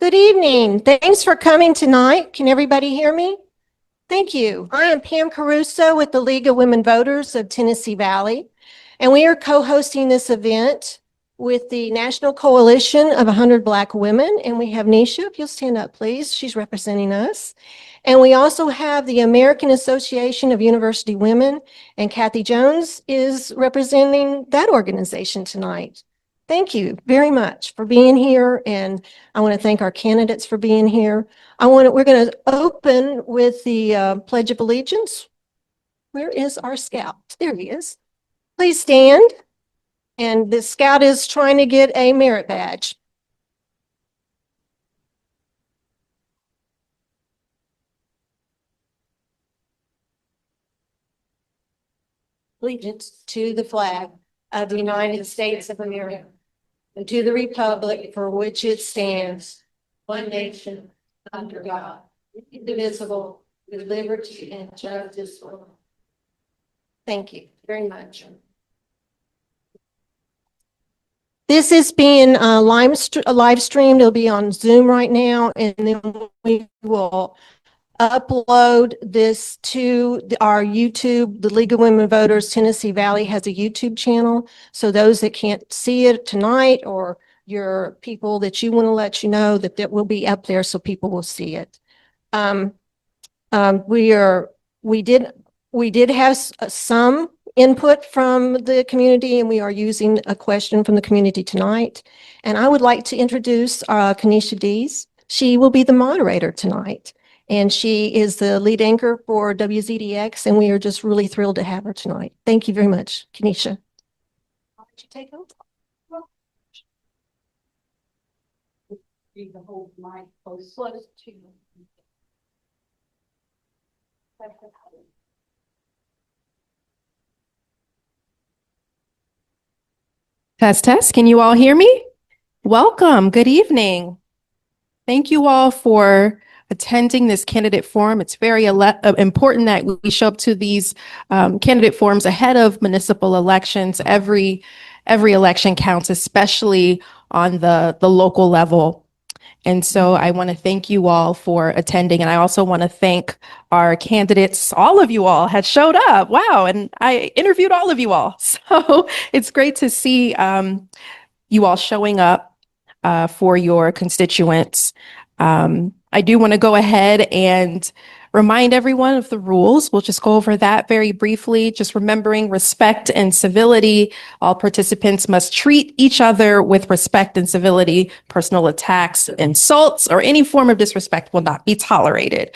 Good evening. Thanks for coming tonight. Can everybody hear me? Thank you. I am Pam Caruso with the League of Women Voters of Tennessee Valley, and we are co-hosting this event with the National Coalition of 100 Black Women. And we have Nisha, if you'll stand up, please. She's representing us. And we also have the American Association of University Women, and Kathy Jones is representing that organization tonight. Thank you very much for being here, and I want to thank our candidates for being here. We're going to open with the Pledge of Allegiance. Where is our scout? There he is. Please stand. And the scout is trying to get a merit badge. Allegiance to the flag of the United States of America and to the republic for which it stands, one nation, under God, indivisible, with liberty and justice for all. Thank you very much. This is being live streamed. It'll be on Zoom right now, and then we will upload this to our YouTube. The League of Women Voters Tennessee Valley has a YouTube channel. So those that can't see it tonight, or your people that you want to let you know, that will be up there so people will see it. We did have some input from the community, and we are using a question from the community tonight. And I would like to introduce Kanisha Dees. She will be the moderator tonight, and she is the lead anchor for WZDX, and we are just really thrilled to have her tonight. Thank you very much, Kanisha. Why don't you take over? The whole mic close to you. Test, test. Can you all hear me? Welcome. Good evening. Thank you all for attending this candidate forum. It's very important that we show up to these candidate forums ahead of municipal elections. Every election counts, especially on the local level. And so I want to thank you all for attending. And I also want to thank our candidates. All of you all had showed up. Wow. And I interviewed all of you all. So it's great to see you all showing up for your constituents. I do want to go ahead and remind everyone of the rules. We'll just go over that very briefly, just remembering respect and civility. All participants must treat each other with respect and civility. Personal attacks, insults, or any form of disrespect will not be tolerated.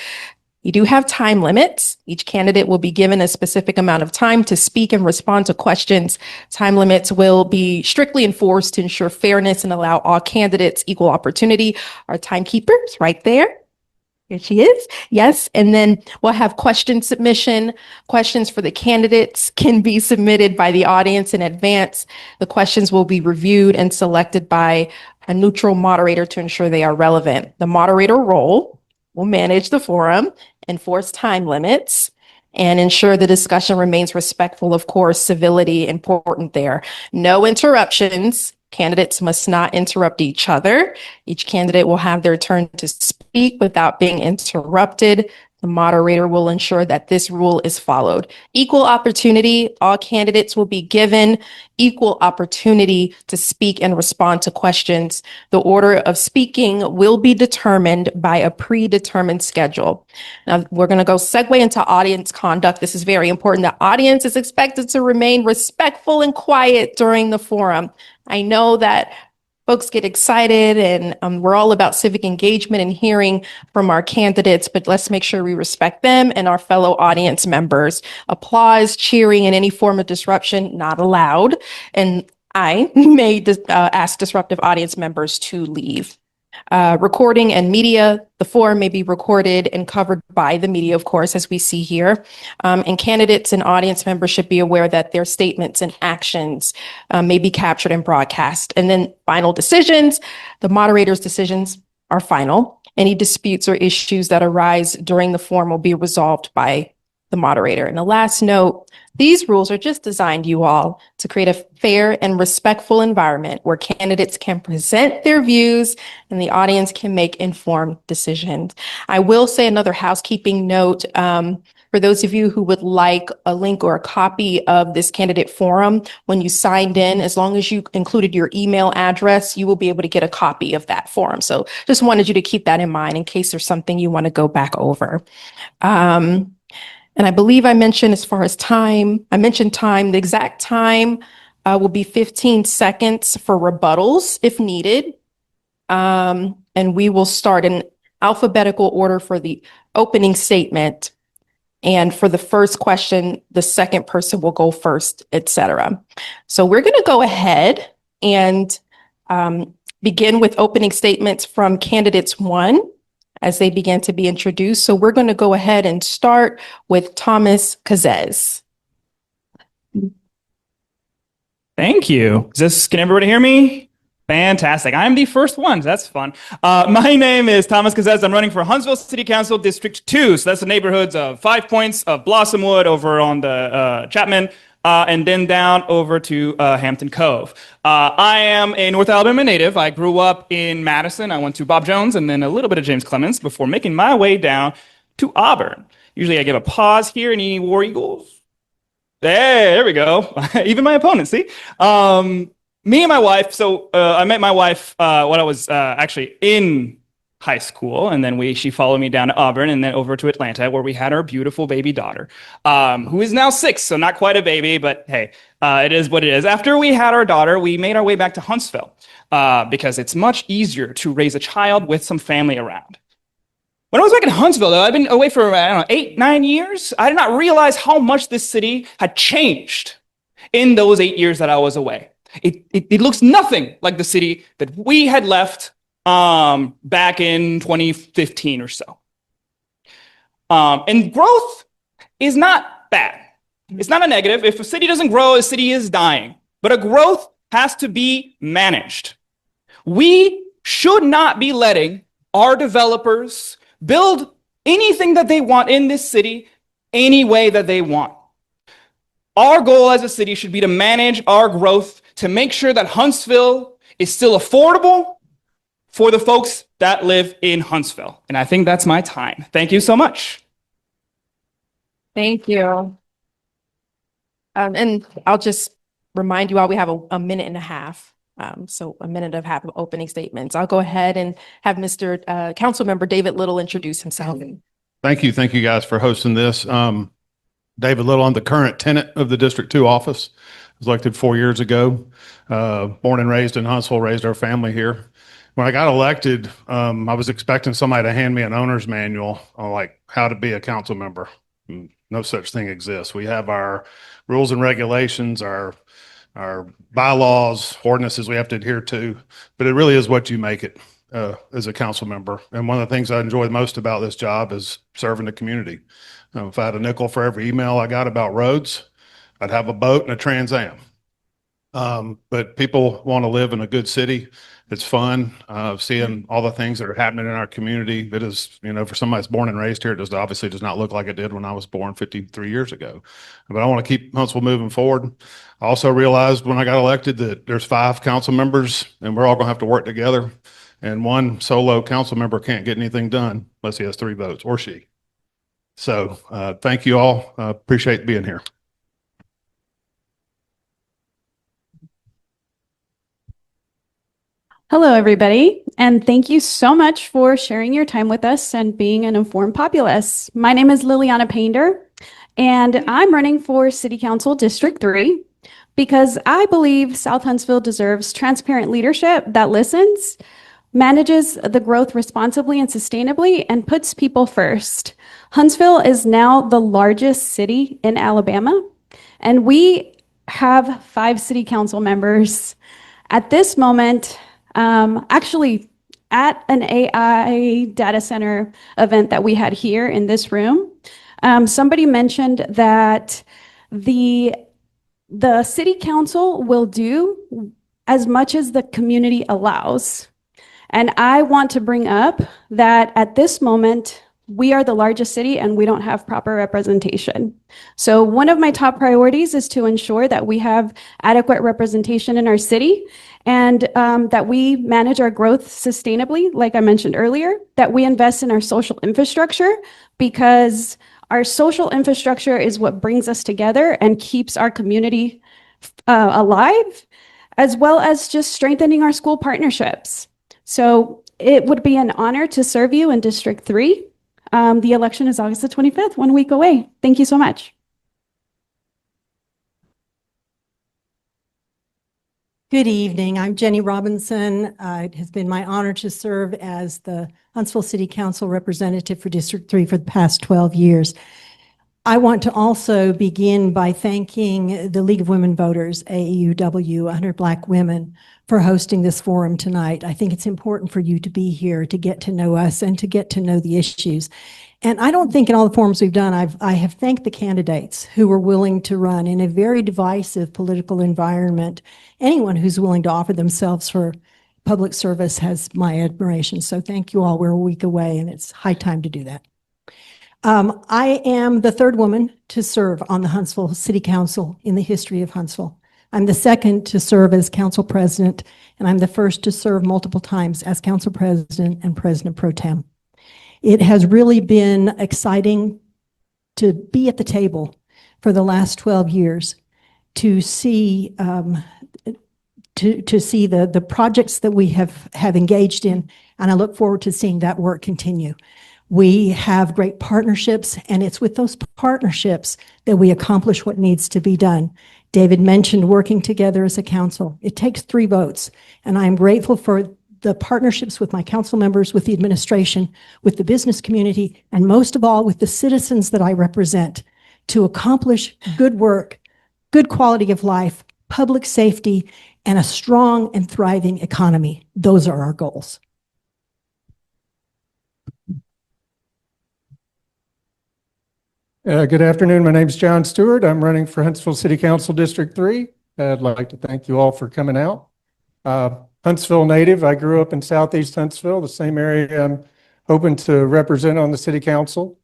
You do have time limits. Each candidate will be given a specific amount of time to speak and respond to questions. Time limits will be strictly enforced to ensure fairness and allow all candidates equal opportunity. Our timekeeper's right there. Here she is. Yes. And then we'll have question submission. Questions for the candidates can be submitted by the audience in advance. The questions will be reviewed and selected by a neutral moderator to ensure they are relevant. The moderator role will manage the forum, enforce time limits, and ensure the discussion remains respectful. Of course, civility important there. No interruptions. Candidates must not interrupt each other. Each candidate will have their turn to speak without being interrupted. The moderator will ensure that this rule is followed. Equal opportunity. All candidates will be given equal opportunity to speak and respond to questions. The order of speaking will be determined by a predetermined schedule. Now, we're going to go segue into audience conduct. This is very important. The audience is expected to remain respectful and quiet during the forum. I know that folks get excited, and we're all about civic engagement and hearing from our candidates, but let's make sure we respect them and our fellow audience members. Applause, cheering, and any form of disruption not allowed. And I may ask disruptive audience members to leave. Recording and media, the forum may be recorded and covered by the media, of course, as we see here. And candidates and audience members should be aware that their statements and actions may be captured and broadcast. And then final decisions, the moderator's decisions are final. Any disputes or issues that arise during the forum will be resolved by the moderator. And the last note, these rules are just designed, you all, to create a fair and respectful environment where candidates can present their views and the audience can make informed decisions. I will say another housekeeping note. For those of you who would like a link or a copy of this candidate forum, when you signed in, as long as you included your email address, you will be able to get a copy of that forum. So just wanted you to keep that in mind in case there's something you want to go back over. And I believe I mentioned as far as time, the exact time will be 15 seconds for rebuttals if needed. And we will start in alphabetical order for the opening statement. And for the first question, the second person will go first, etc. So we're going to go ahead and begin with opening statements from candidates 1 as they begin to be introduced. So we're going to go ahead and start with Thomas Kazez. Thank you. Can everybody hear me? Fantastic. I'm the first one. So that's fun. My name is Thomas Kazez. I'm running for Huntsville City Council District 2. So that's the neighborhoods of 5 Points, of Blossomwood over on the Chapman, and then down over to Hampton Cove. I am a North Alabama native. I grew up in Madison. I went to Bob Jones and then a little bit of James Clemens before making my way down to Auburn. Usually I give a pause here. Any War Eagles? Hey, there we go. Even my opponent, see? Me and my wife, I met my wife when I was actually in high school, and then she followed me down to Auburn and then over to Atlanta, where we had our beautiful baby daughter, who is now 6, so not quite a baby, but hey, it is what it is. After we had our daughter, we made our way back to Huntsville because it's much easier to raise a child with some family around. When I was back in Huntsville, though, I've been away for, 8, 9 years. I did not realize how much this city had changed in those 8 years that I was away. It looks nothing like the city that we had left back in 2015 or so. And growth is not bad. It's not a negative. If a city doesn't grow, a city is dying. But a growth has to be managed. We should not be letting our developers build anything that they want in this city any way that they want. Our goal as a city should be to manage our growth to make sure that Huntsville is still affordable for the folks that live in Huntsville. And I think that's my time. Thank you so much. Thank you. And I'll just remind you all, we have a minute and a half. So a minute and a half of opening statements. I'll go ahead and have Mr. Councilmember David Little introduce himself. Thank you. Thank you guys for hosting this. David Little, I'm the current tenant of the District 2 office. I was elected 4 years ago. Born and raised in Huntsville, raised our family here. When I got elected, I was expecting somebody to hand me an owner's manual on like how to be a council member. No such thing exists. We have our rules and regulations, our bylaws, ordinances we have to adhere to, but it really is what you make it as a council member. And one of the things I enjoy most about this job is serving the community. If I had a nickel for every email I got about roads, I'd have a boat and a Trans Am. But people want to live in a good city. It's fun seeing all the things that are happening in our community. It is, for somebody that's born and raised here, it just obviously does not look like it did when I was born 53 years ago. But I want to keep Huntsville moving forward. I also realized when I got elected that there's 5 council members and we're all going to have to work together. And one solo council member can't get anything done unless he has 3 votes, or she. So thank you all. Appreciate being here. Hello, everybody, and thank you so much for sharing your time with us and being an informed populace. My name is Liliana Painter, and I'm running for City Council District 3 because I believe South Huntsville deserves transparent leadership that listens, manages the growth responsibly and sustainably, and puts people first. Huntsville is now the largest city in Alabama, and we have 5 city council members. At this moment, actually at an AI data center event that we had here in this room, somebody mentioned that the city council will do as much as the community allows. And I want to bring up that at this moment, we are the largest city and we don't have proper representation. So one of my top priorities is to ensure that we have adequate representation in our city and that we manage our growth sustainably, like I mentioned earlier, that we invest in our social infrastructure, because our social infrastructure is what brings us together and keeps our community alive, as well as just strengthening our school partnerships. So it would be an honor to serve you in District 3. The election is August the 25th, 1 week away. Thank you so much. Good evening. I'm Jenny Robinson. It has been my honor to serve as the Huntsville City Council representative for District 3 for the past 12 years. I want to also begin by thanking the League of Women Voters, AEUW, 100 Black Women, for hosting this forum tonight. I think it's important for you to be here to get to know us and to get to know the issues. And I don't think in all the forums we've done, I have thanked the candidates who were willing to run in a very divisive political environment. Anyone who's willing to offer themselves for public service has my admiration. So thank you all. We're a week away and it's high time to do that. I am the third woman to serve on the Huntsville City Council in the history of Huntsville. I'm the second to serve as council president, and I'm the first to serve multiple times as council president and president pro tem. It has really been exciting to be at the table for the last 12 years to see the projects that we have engaged in, and I look forward to seeing that work continue. We have great partnerships, and it's with those partnerships that we accomplish what needs to be done. David mentioned working together as a council. It takes 3 votes, and I'm grateful for the partnerships with my council members, with the administration, with the business community, and most of all, with the citizens that I represent to accomplish good work, good quality of life, public safety, and a strong and thriving economy. Those are our goals. Good afternoon. My name is John Stewart. I'm running for Huntsville City Council District 3. I'd like to thank you all for coming out. Huntsville native. I grew up in Southeast Huntsville, the same area I'm hoping to represent on the City Council.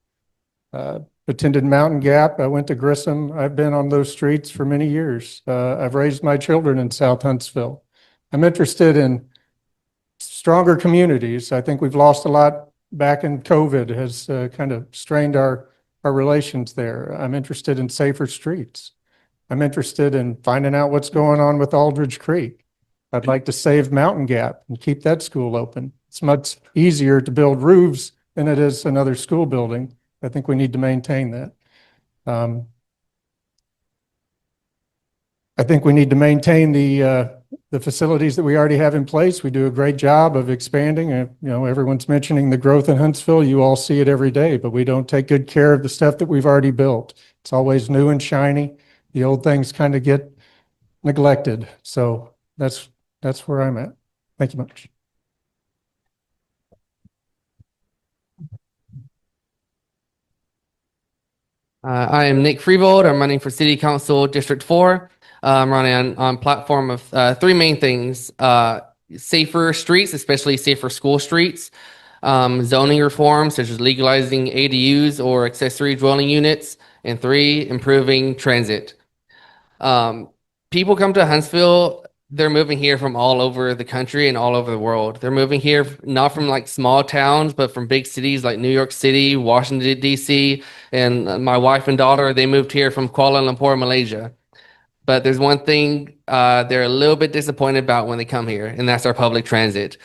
Attended Mountain Gap. I went to Grissom. I've been on those streets for many years. I've raised my children in South Huntsville. I'm interested in stronger communities. I think we've lost a lot back in COVID, has kind of strained our relations there. I'm interested in safer streets. I'm interested in finding out what's going on with Aldridge Creek. I'd like to save Mountain Gap and keep that school open. It's much easier to build roofs than it is another school building. I think we need to maintain that. I think we need to maintain the facilities that we already have in place. We do a great job of expanding. Everyone's mentioning the growth in Huntsville. You all see it every day, but we don't take good care of the stuff that we've already built. It's always new and shiny. The old things kind of get neglected. So that's where I'm at. Thank you much. I am Nick Freevold. I'm running for City Council District 4. I'm running on platform of 3 main things: safer streets, especially safer school streets, zoning reforms such as legalizing ADUs or accessory dwelling units, and 3, improving transit. People come to Huntsville. They're moving here from all over the country and all over the world. They're moving here not from like small towns, but from big cities like New York City, Washington, D.C. And my wife and daughter, they moved here from Kuala Lumpur, Malaysia. But there's one thing they're a little bit disappointed about when they come here, and that's our public transit.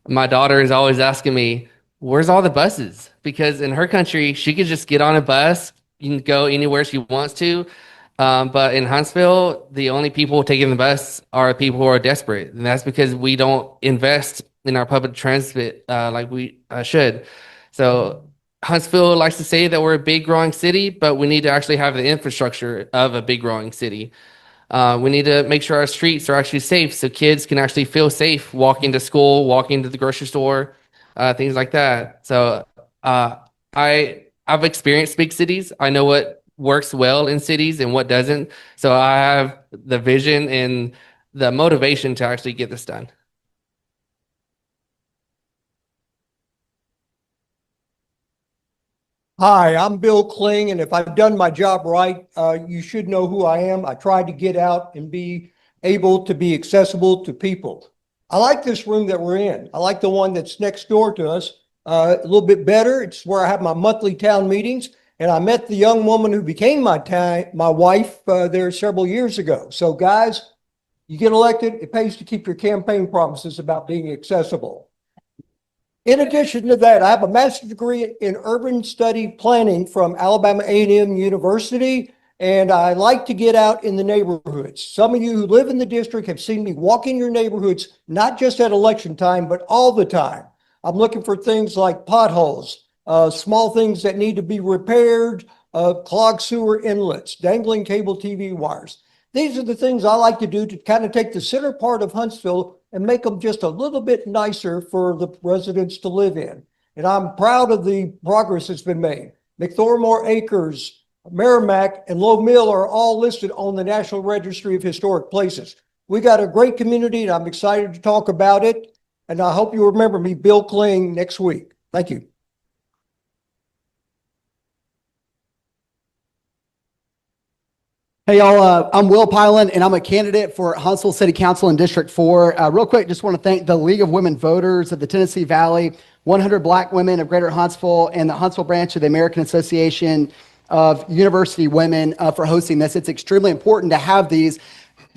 My daughter is always asking me, where's all the buses? Because in her country, she could just get on a bus. You can go anywhere she wants to. But in Huntsville, the only people taking the bus are people who are desperate. And that's because we don't invest in our public transit like we should. So Huntsville likes to say that we're a big growing city, but we need to actually have the infrastructure of a big growing city. We need to make sure our streets are actually safe so kids can actually feel safe walking to school, walking to the grocery store, things like that. So I've experienced big cities. I know what works well in cities and what doesn't. So I have the vision and the motivation to actually get this done. Hi, I'm Bill Kling, and if I've done my job right, you should know who I am. I tried to get out and be able to be accessible to people. I like this room that we're in. I like the one that's next door to us a little bit better. It's where I have my monthly town meetings, and I met the young woman who became my wife there several years ago. So guys, you get elected, it pays to keep your campaign promises about being accessible. In addition to that, I have a master's degree in urban study planning from Alabama A&M University, and I like to get out in the neighborhoods. Some of you who live in the district have seen me walk in your neighborhoods, not just at election time, but all the time. I'm looking for things like potholes, small things that need to be repaired, clogged sewer inlets, dangling cable TV wires. These are the things I like to do to kind of take the center part of Huntsville and make them just a little bit nicer for the residents to live in. And I'm proud of the progress that's been made. McThormore Acres, Merrimack, and Low Mill are all listed on the National Registry of Historic Places. We got a great community, and I'm excited to talk about it. And I hope you remember me, Bill Kling, next week. Thank you. Hey y'all, I'm Will Pylan and I'm a candidate for Huntsville City Council in District 4. Real quick, just want to thank the League of Women Voters of the Tennessee Valley, 100 Black Women of Greater Huntsville, and the Huntsville branch of the American Association of University Women for hosting this. It's extremely important to have these.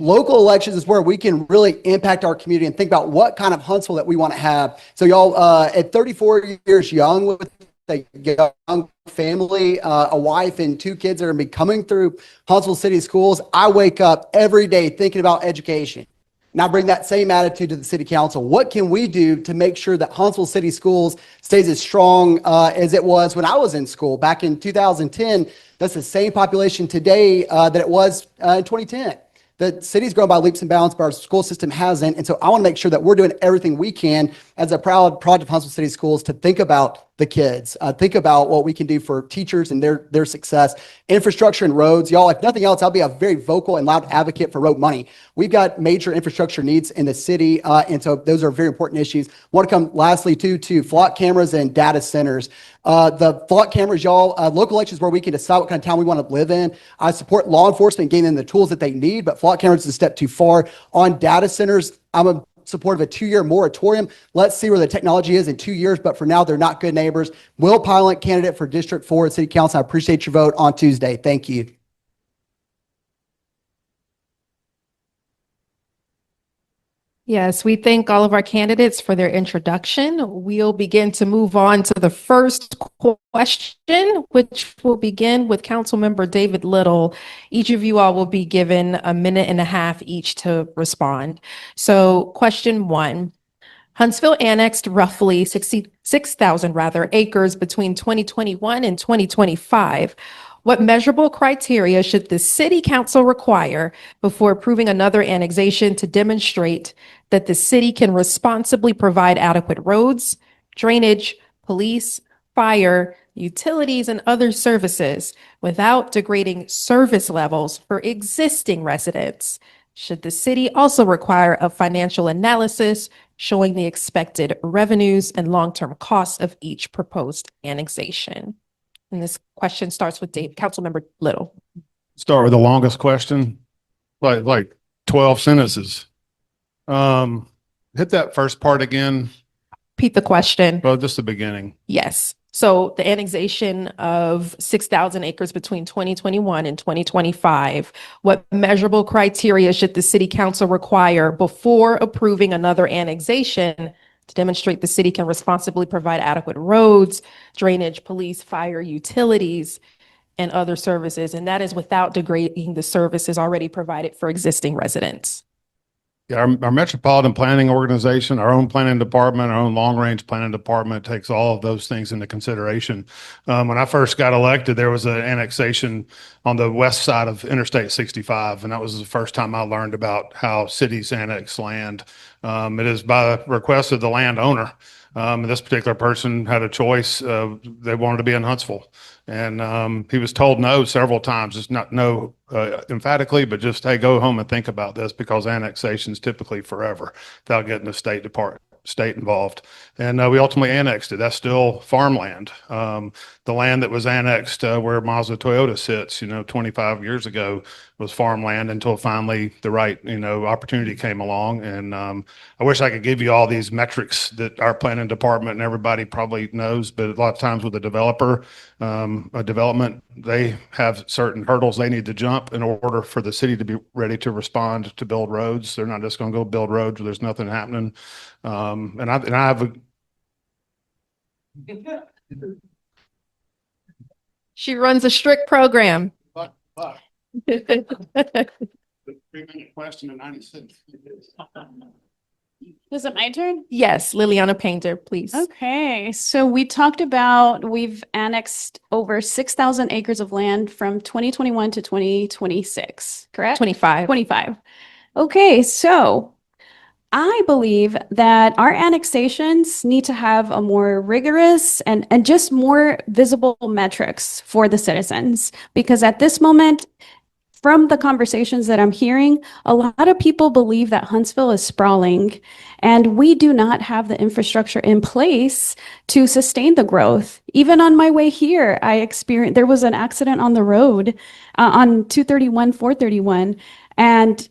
Local elections is where we can really impact our community and think about what kind of Huntsville that we want to have. So y'all, at 34 years young with a young family, a wife and 2 kids that are going to be coming through Huntsville City Schools, I wake up every day thinking about education. And I bring that same attitude to the city council. What can we do to make sure that Huntsville City Schools stays as strong as it was when I was in school back in 2010? That's the same population today that it was in 2010. The city's grown by leaps and bounds, but our school system hasn't. And so I want to make sure that we're doing everything we can as a proud product of Huntsville City Schools to think about the kids, think about what we can do for teachers and their success, infrastructure and roads. Y'all, if nothing else, I'll be a very vocal and loud advocate for road money. We've got major infrastructure needs in the city, and so those are very important issues. I want to come lastly to flock cameras and data centers. The flock cameras, y'all, local elections where we can decide what kind of town we want to live in. I support law enforcement getting them the tools that they need, but flock cameras is a step too far. On data centers, I'm a supportive of a 2-year moratorium. Let's see where the technology is in 2 years, but for now, they're not good neighbors. Will Pylan, candidate for District 4 at City Council. I appreciate your vote on Tuesday. Thank you. Yes, we thank all of our candidates for their introduction. We'll begin to move on to the first question, which will begin with Councilmember David Little. Each of you all will be given a minute and a half each to respond. So question 1, Huntsville annexed roughly 66,000 acres between 2021 and 2025. What measurable criteria should the city council require before approving another annexation to demonstrate that the city can responsibly provide adequate roads, drainage, police, fire, utilities, and other services without degrading service levels for existing residents? Should the city also require a financial analysis showing the expected revenues and long-term costs of each proposed annexation? And this question starts with Councilmember Little. Start with the longest question, like 12 sentences. Hit that first part again. Repeat the question. Well, just the beginning. Yes. So the annexation of 6,000 acres between 2021 and 2025, what measurable criteria should the city council require before approving another annexation to demonstrate the city can responsibly provide adequate roads, drainage, police, fire, utilities, and other services? And that is without degrading the services already provided for existing residents. Yeah, our metropolitan planning organization, our own planning department, our own long-range planning department takes all of those things into consideration. When I first got elected, there was an annexation on the west side of Interstate 65, and that was the first time I learned about how cities annex land. It is by request of the landowner. This particular person had a choice. They wanted to be in Huntsville. And he was told no several times, just not no emphatically, but just, hey, go home and think about this, because annexation's typically forever without getting the State Department state involved. And we ultimately annexed it. That's still farmland. The land that was annexed where Mazda Toyota sits, 25 years ago was farmland until finally the right, opportunity came along. And I wish I could give you all these metrics that our planning department and everybody probably knows, but a lot of times with a developer, a development, they have certain hurdles they need to jump in order for the city to be ready to respond to build roads. They're not just going to go build roads where there's nothing happening. And I have a She runs a strict program. but 3-minute question in 90 seconds. Is it my turn? Yes, Liliana Painter, please. Okay, so we talked about we've annexed over 6,000 acres of land from 2021 to 2026, correct? 25. 25. Okay, so I believe that our annexations need to have a more rigorous and just more visible metrics for the citizens. Because at this moment, from the conversations that I'm hearing, a lot of people believe that Huntsville is sprawling and we do not have the infrastructure in place to sustain the growth. Even on my way here, there was an accident on the road on 231, 431, and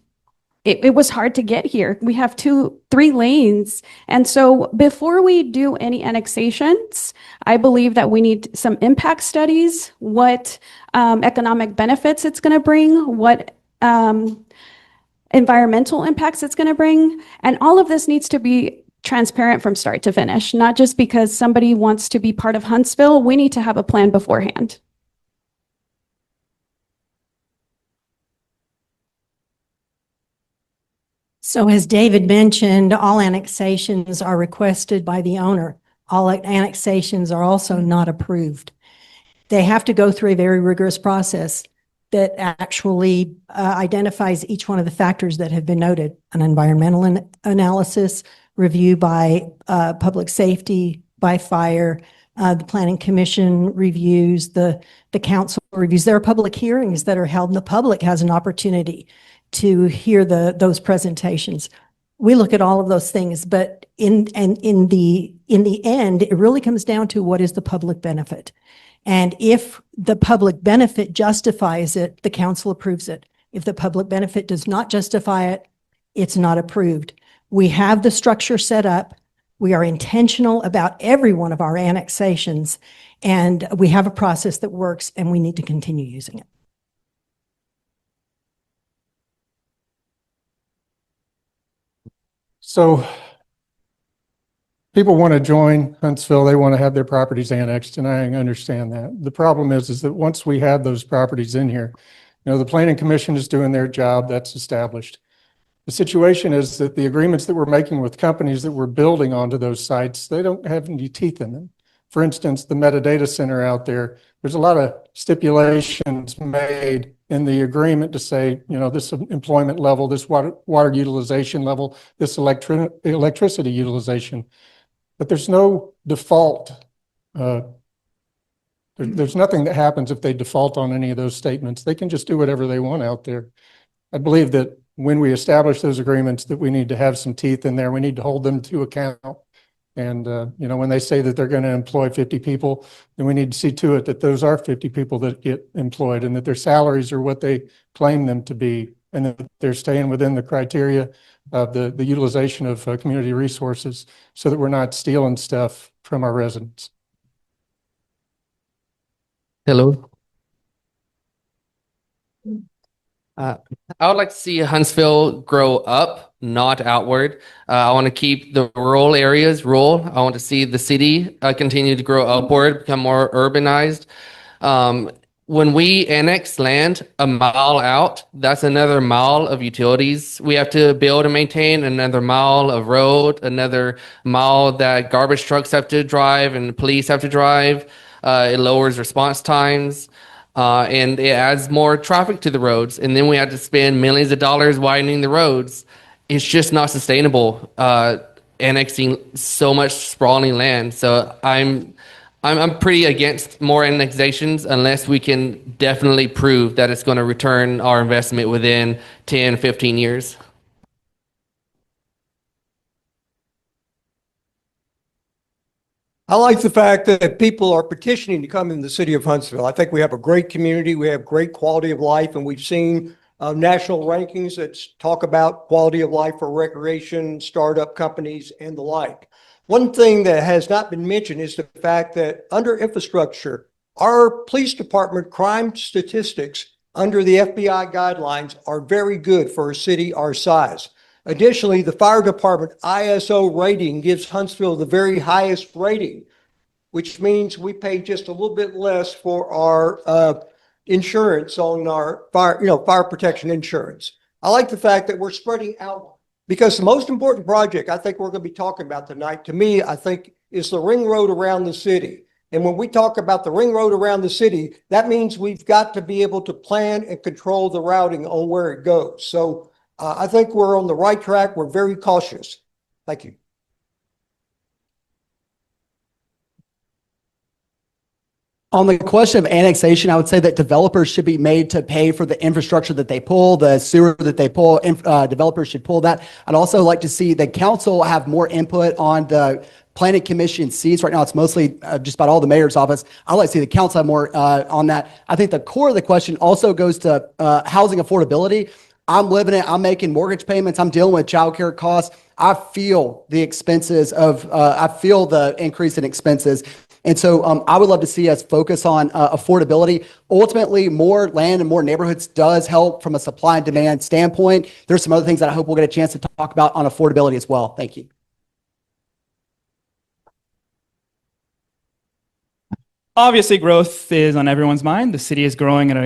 it was hard to get here. We have 3 lanes. And so before we do any annexations, I believe that we need some impact studies, what economic benefits it's going to bring, what environmental impacts it's going to bring. And all of this needs to be transparent from start to finish, not just because somebody wants to be part of Huntsville. We need to have a plan beforehand. So as David mentioned, all annexations are requested by the owner. All annexations are also not approved. They have to go through a very rigorous process that actually identifies each one of the factors that have been noted: an environmental analysis, review by public safety, by fire, the planning commission reviews, the council reviews. There are public hearings that are held and the public has an opportunity to hear those presentations. We look at all of those things, but in the end, it really comes down to what is the public benefit. And if the public benefit justifies it, the council approves it. If the public benefit does not justify it, it's not approved. We have the structure set up. We are intentional about every one of our annexations, and we have a process that works, and we need to continue using it. So people want to join Huntsville. They want to have their properties annexed, and I understand that. The problem is that once we have those properties in here, the planning commission is doing their job. That's established. The situation is that the agreements that we're making with companies that we're building onto those sites, they don't have any teeth in them. For instance, the metadata center out there, there's a lot of stipulations made in the agreement to say, this employment level, this water utilization level, this electricity utilization, but there's no default. There's nothing that happens if they default on any of those statements. They can just do whatever they want out there. I believe that when we establish those agreements, that we need to have some teeth in there. We need to hold them to account. And, when they say that they're going to employ 50 people, then we need to see to it that those are 50 people that get employed and that their salaries are what they claim them to be, and that they're staying within the criteria of the utilization of community resources, so that we're not stealing stuff from our residents. Hello. I would like to see Huntsville grow up, not outward. I want to keep the rural areas rural. I want to see the city continue to grow upward, become more urbanized. When we annex land a mile out, that's another mile of utilities we have to build and maintain, another mile of road, another mile that garbage trucks have to drive and police have to drive. It lowers response times. And it adds more traffic to the roads. And then we have to spend millions of dollars widening the roads. It's just not sustainable, annexing so much sprawling land. So I'm pretty against more annexations unless we can definitely prove that it's going to return our investment within 10, 15 years. I like the fact that people are petitioning to come in the city of Huntsville. I think we have a great community. We have great quality of life, and we've seen national rankings that talk about quality of life for recreation, startup companies, and the like. One thing that has not been mentioned is the fact that under infrastructure, our police department crime statistics under the FBI guidelines are very good for a city our size. Additionally, the fire department ISO rating gives Huntsville the very highest rating, which means we pay just a little bit less for our insurance on our fire protection insurance. I like the fact that we're spreading out, because the most important project I think we're going to be talking about tonight, to me, I think, is the ring road around the city. And when we talk about the ring road around the city, that means we've got to be able to plan and control the routing on where it goes. So I think we're on the right track. We're very cautious. Thank you. On the question of annexation, I would say that developers should be made to pay for the infrastructure that they pull, the sewer that they pull. Developers should pull that. I'd also like to see the council have more input on the planning commission seats. Right now, it's mostly just about all the mayor's office. I'd like to see the council have more on that. I think the core of the question also goes to housing affordability. I'm living it. I'm making mortgage payments. I'm dealing with childcare costs. I feel the expenses I feel the increase in expenses. And so I would love to see us focus on affordability. Ultimately, more land and more neighborhoods does help from a supply and demand standpoint. There's some other things that I hope we'll get a chance to talk about on affordability as well. Thank you. Obviously, growth is on everyone's mind. The city is growing at an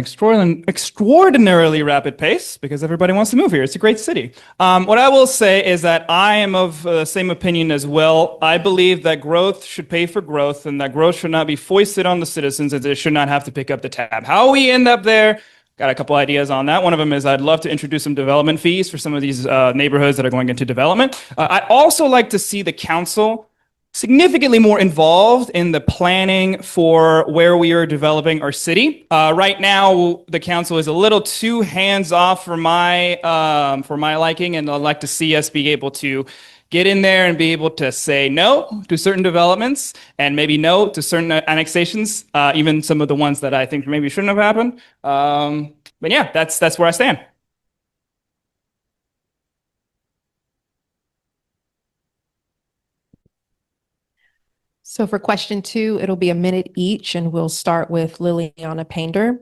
extraordinarily rapid pace because everybody wants to move here. It's a great city. What I will say is that I am of the same opinion as well. I believe that growth should pay for growth, and that growth should not be foisted on the citizens, and they should not have to pick up the tab. How we end up there, got a couple ideas on that. One of them is I'd love to introduce some development fees for some of these neighborhoods that are going into development. I'd also like to see the council significantly more involved in the planning for where we are developing our city. Right now, the council is a little too hands-off for my liking, and I'd like to see us be able to get in there and be able to say no to certain developments and maybe no to certain annexations, even some of the ones that I think maybe shouldn't have happened. But yeah, that's where I stand. So for question 2, it'll be a minute each, and we'll start with Liliana Painter.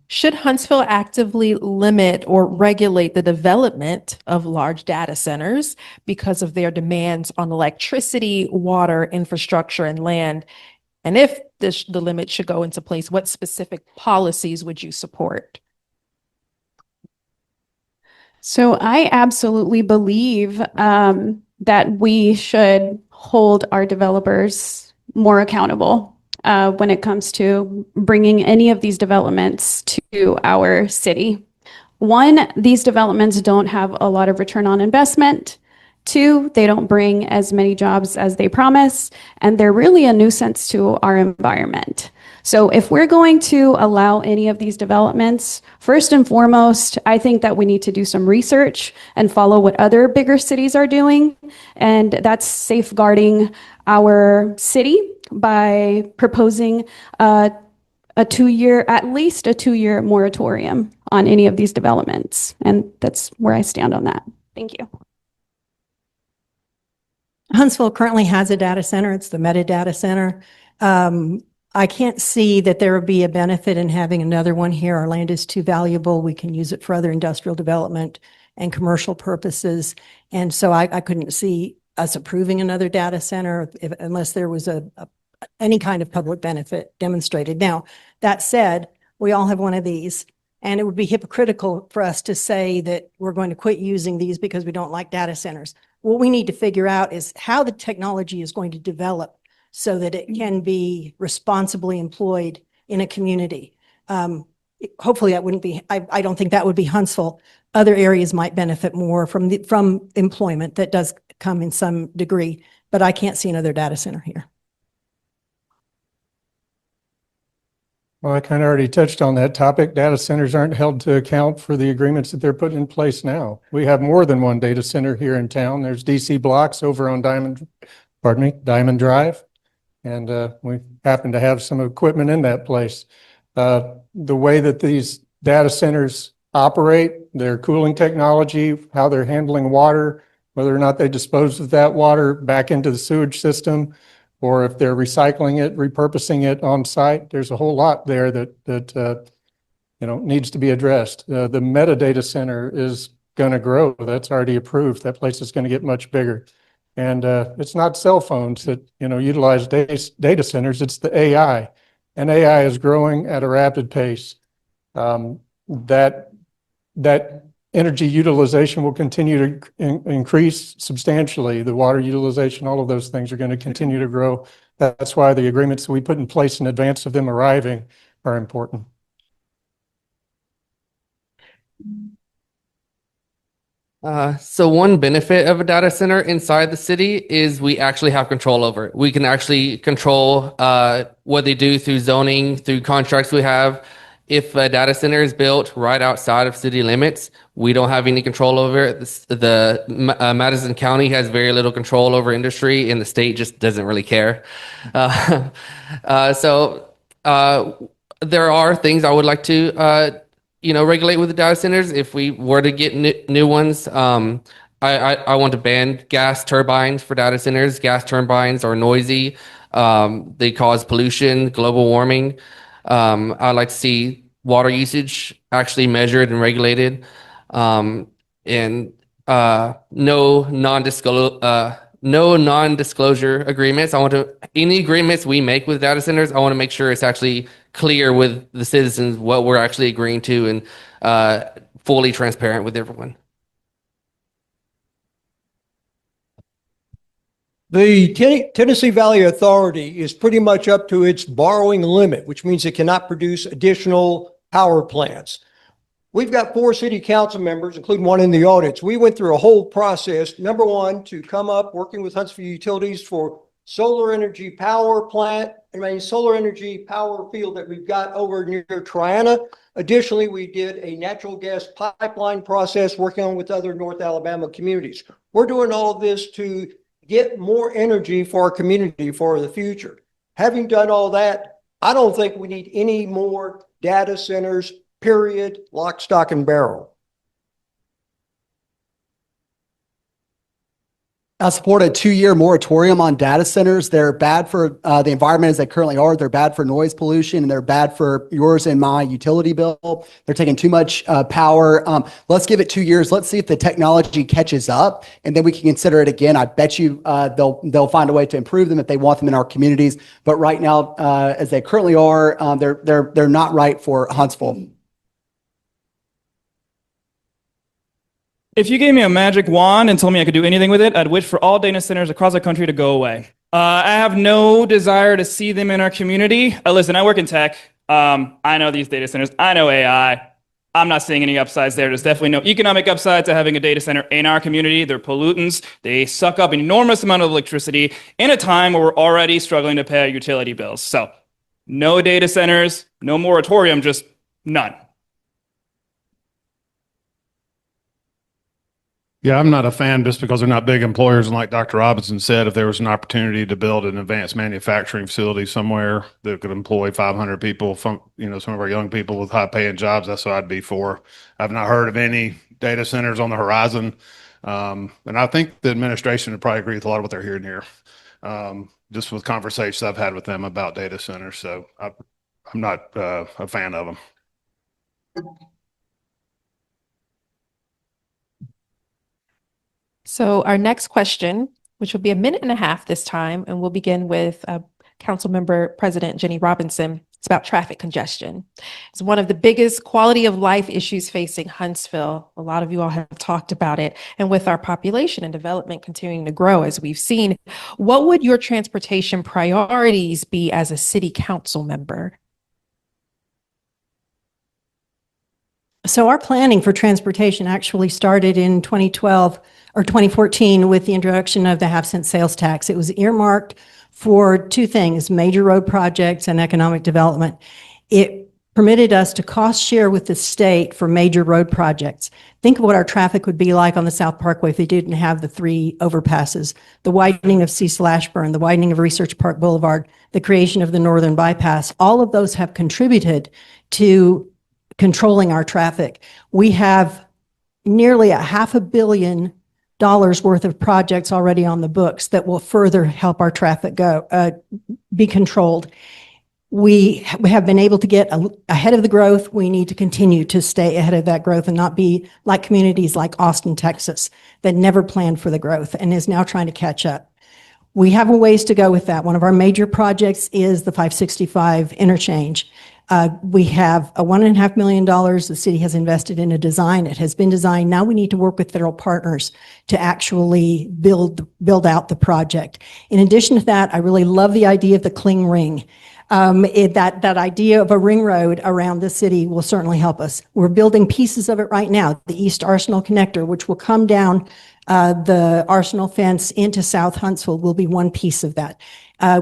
Should Huntsville actively limit or regulate the development of large data centers because of their demands on electricity, water, infrastructure, and land? And if the limit should go into place, what specific policies would you support? So I absolutely believe that we should hold our developers more accountable when it comes to bringing any of these developments to our city. One, these developments don't have a lot of return on investment. 2, they don't bring as many jobs as they promise, and they're really a nuisance to our environment. So if we're going to allow any of these developments, first and foremost, I think that we need to do some research and follow what other bigger cities are doing. And that's safeguarding our city by proposing at least a 2-year moratorium on any of these developments. And that's where I stand on that. Thank you. Huntsville currently has a data center. It's the metadata center. I can't see that there would be a benefit in having another one here. Our land is too valuable. We can use it for other industrial development and commercial purposes. And so I couldn't see us approving another data center unless there was any kind of public benefit demonstrated. Now, that said, we all have one of these, and it would be hypocritical for us to say that we're going to quit using these because we don't like data centers. What we need to figure out is how the technology is going to develop so that it can be responsibly employed in a community. Hopefully that wouldn't be, I don't think that would be Huntsville. Other areas might benefit more from employment that does come in some degree, but I can't see another data center here. Well, I kind of already touched on that topic. Data centers aren't held to account for the agreements that they're putting in place now. We have more than one data center here in town. There's DC Blocks over on Diamond Drive. And we happen to have some equipment in that place. The way that these data centers operate, their cooling technology, how they're handling water, whether or not they dispose of that water back into the sewage system, or if they're recycling it, repurposing it on site. There's a whole lot there that needs to be addressed. The metadata center is going to grow. That's already approved. That place is going to get much bigger. And it's not cell phones that utilize data centers. It's the AI, and AI is growing at a rapid pace. That energy utilization will continue to increase substantially. The water utilization, all of those things are going to continue to grow. That's why the agreements that we put in place in advance of them arriving are important. So one benefit of a data center inside the city is we actually have control over it. We can actually control what they do through zoning, through contracts we have. If a data center is built right outside of city limits, we don't have any control over it. Madison County has very little control over industry, and the state just doesn't really care. So there are things I would like to regulate with the data centers. If we were to get new ones, I want to ban gas turbines for data centers. Gas turbines are noisy. They cause pollution, global warming. I'd like to see water usage actually measured and regulated, and no non-disclosure agreements. Any agreements we make with data centers, I want to make sure it's actually clear with the citizens what we're actually agreeing to, and fully transparent with everyone. The Tennessee Valley Authority is pretty much up to its borrowing limit, which means it cannot produce additional power plants. We've got 4 city council members, including one in the audience. We went through a whole process. Number one, to come up working with Huntsville Utilities for solar energy power plant, solar energy power field that we've got over near Triana. Additionally, we did a natural gas pipeline process working on with other North Alabama communities. We're doing all of this to get more energy for our community for the future. Having done all that, I don't think we need any more data centers, period, lock, stock, and barrel. I support a 2-year moratorium on data centers. They're bad for the environment as they currently are. They're bad for noise pollution, and they're bad for yours and my utility bill. They're taking too much power. Let's give it 2 years. Let's see if the technology catches up, and then we can consider it again. I bet you they'll find a way to improve them if they want them in our communities. But right now, as they currently are, they're not right for Huntsville. If you gave me a magic wand and told me I could do anything with it, I'd wish for all data centers across the country to go away. I have no desire to see them in our community. Listen, I work in tech. I know these data centers. I know AI. I'm not seeing any upsides there. There's definitely no economic upside to having a data center in our community. They're pollutants. They suck up an enormous amount of electricity in a time where we're already struggling to pay our utility bills. So no data centers, no moratorium, just none. Yeah, I'm not a fan just because they're not big employers. And like Dr. Robinson said, if there was an opportunity to build an advanced manufacturing facility somewhere that could employ 500 people, some of our young people with high paying jobs, that's what I'd be for. I've not heard of any data centers on the horizon. And I think the administration would probably agree with a lot of what they're hearing here. Just with conversations I've had with them about data centers. So I'm not a fan of them. So our next question, which will be a minute and a half this time, and we'll begin with Councilmember President Jenny Robinson. It's about traffic congestion. It's one of the biggest quality of life issues facing Huntsville. A lot of you all have talked about it. And with our population and development continuing to grow, as we've seen, what would your transportation priorities be as a city council member? So our planning for transportation actually started in 2012 or 2014 with the introduction of the half-cent sales tax. It was earmarked for 2 things, major road projects and economic development. It permitted us to cost share with the state for major road projects. Think of what our traffic would be like on the South Parkway if they didn't have the 3 overpasses, the widening of Cecil Ashburn, the widening of Research Park Boulevard, the creation of the Northern Bypass. All of those have contributed to controlling our traffic. We have nearly $500 million worth of projects already on the books that will further help our traffic be controlled. We have been able to get ahead of the growth. We need to continue to stay ahead of that growth and not be like communities like Austin, Texas, that never planned for the growth and is now trying to catch up. We have a ways to go with that. One of our major projects is the 565 interchange. We have a $1.5 million the city has invested in a design. It has been designed. Now we need to work with federal partners to actually build out the project. In addition to that, I really love the idea of the Cling Ring. That idea of a ring road around the city will certainly help us. We're building pieces of it right now. The East Arsenal Connector, which will come down the Arsenal fence into South Huntsville, will be one piece of that.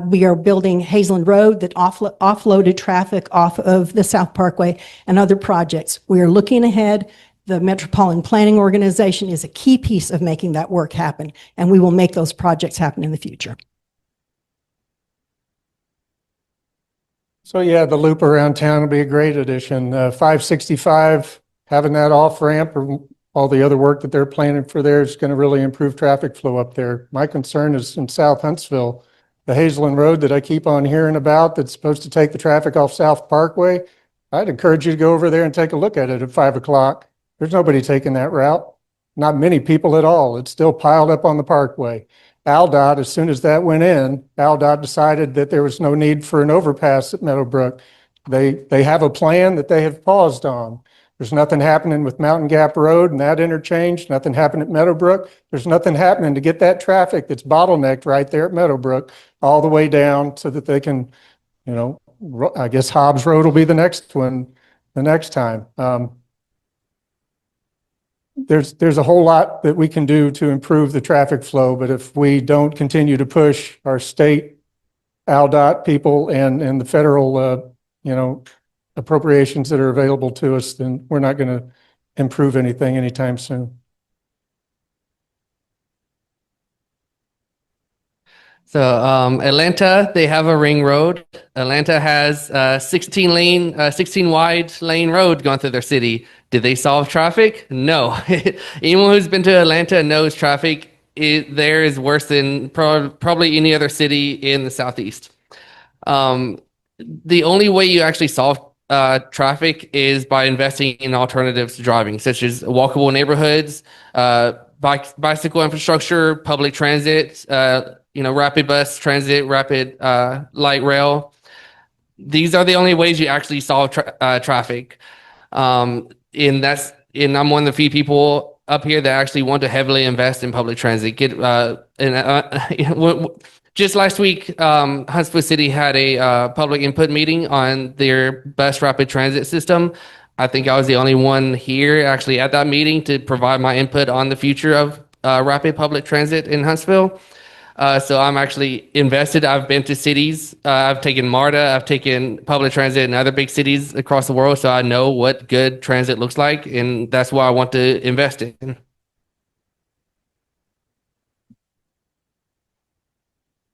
We are building Hazeland Road that offloaded traffic off of the South Parkway and other projects. We are looking ahead. The Metropolitan Planning Organization is a key piece of making that work happen, and we will make those projects happen in the future. So yeah, the loop around town will be a great addition. 565, having that off ramp or all the other work that they're planning for there is going to really improve traffic flow up there. My concern is in South Huntsville, the Hazeland Road that I keep on hearing about that's supposed to take the traffic off South Parkway. I'd encourage you to go over there and take a look at it at 5 o'clock. There's nobody taking that route. Not many people at all. It's still piled up on the Parkway. AlDOT, as soon as that went in, AlDOT decided that there was no need for an overpass at Meadowbrook. They have a plan that they have paused on. There's nothing happening with Mountain Gap Road and that interchange, nothing happened at Meadowbrook. There's nothing happening to get that traffic that's bottlenecked right there at Meadowbrook all the way down so that they can, I guess Hobbs Road will be the next one the next time. There's a whole lot that we can do to improve the traffic flow, but if we don't continue to push our state AlDOT people and the federal, appropriations that are available to us, then we're not going to improve anything anytime soon. So Atlanta, they have a ring road. Atlanta has 16 wide lane road going through their city. Did they solve traffic? No. Anyone who's been to Atlanta knows traffic there is worse than probably any other city in the Southeast. The only way you actually solve traffic is by investing in alternatives to driving, such as walkable neighborhoods, bicycle infrastructure, public transit, rapid bus transit, rapid light rail. These are the only ways you actually solve traffic. And I'm one of the few people up here that actually want to heavily invest in public transit. Just last week, Huntsville City had a public input meeting on their bus rapid transit system. I think I was the only one here actually at that meeting to provide my input on the future of rapid public transit in Huntsville. So I'm actually invested. I've been to cities. I've taken MARTA. I've taken public transit in other big cities across the world. So I know what good transit looks like. And that's what I want to invest in.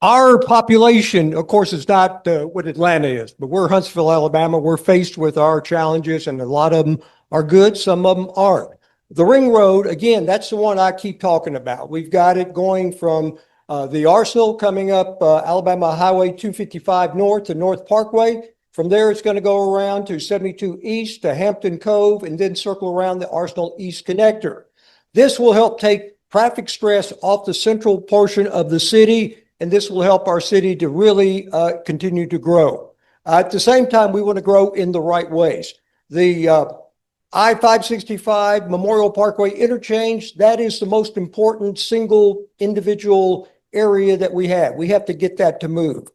Our population, of course, is not what Atlanta is, but we're Huntsville, Alabama. We're faced with our challenges, and a lot of them are good. Some of them aren't. The Ring Road, again, that's the one I keep talking about. We've got it going from the Arsenal coming up Alabama Highway 255 North to North Parkway. From there, it's going to go around to 72 East to Hampton Cove and then circle around the Arsenal East Connector. This will help take traffic stress off the central portion of the city, and this will help our city to really continue to grow. At the same time, we want to grow in the right ways. The I-565 Memorial Parkway interchange, that is the most important single individual area that we have. We have to get that to move.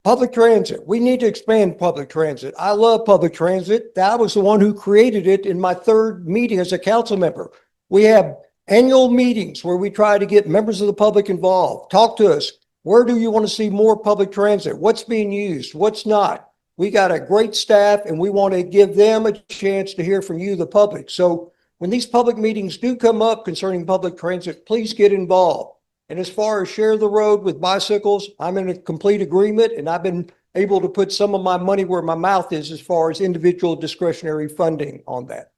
Public transit, we need to expand public transit. I love public transit. I was the one who created it in my third meeting as a council member. We have annual meetings where we try to get members of the public involved. Talk to us. Where do you want to see more public transit? What's being used? What's not? We got a great staff and we want to give them a chance to hear from you, the public. So when these public meetings do come up concerning public transit, please get involved. And as far as share the road with bicycles, I'm in a complete agreement, and I've been able to put some of my money where my mouth is as far as individual discretionary funding on that.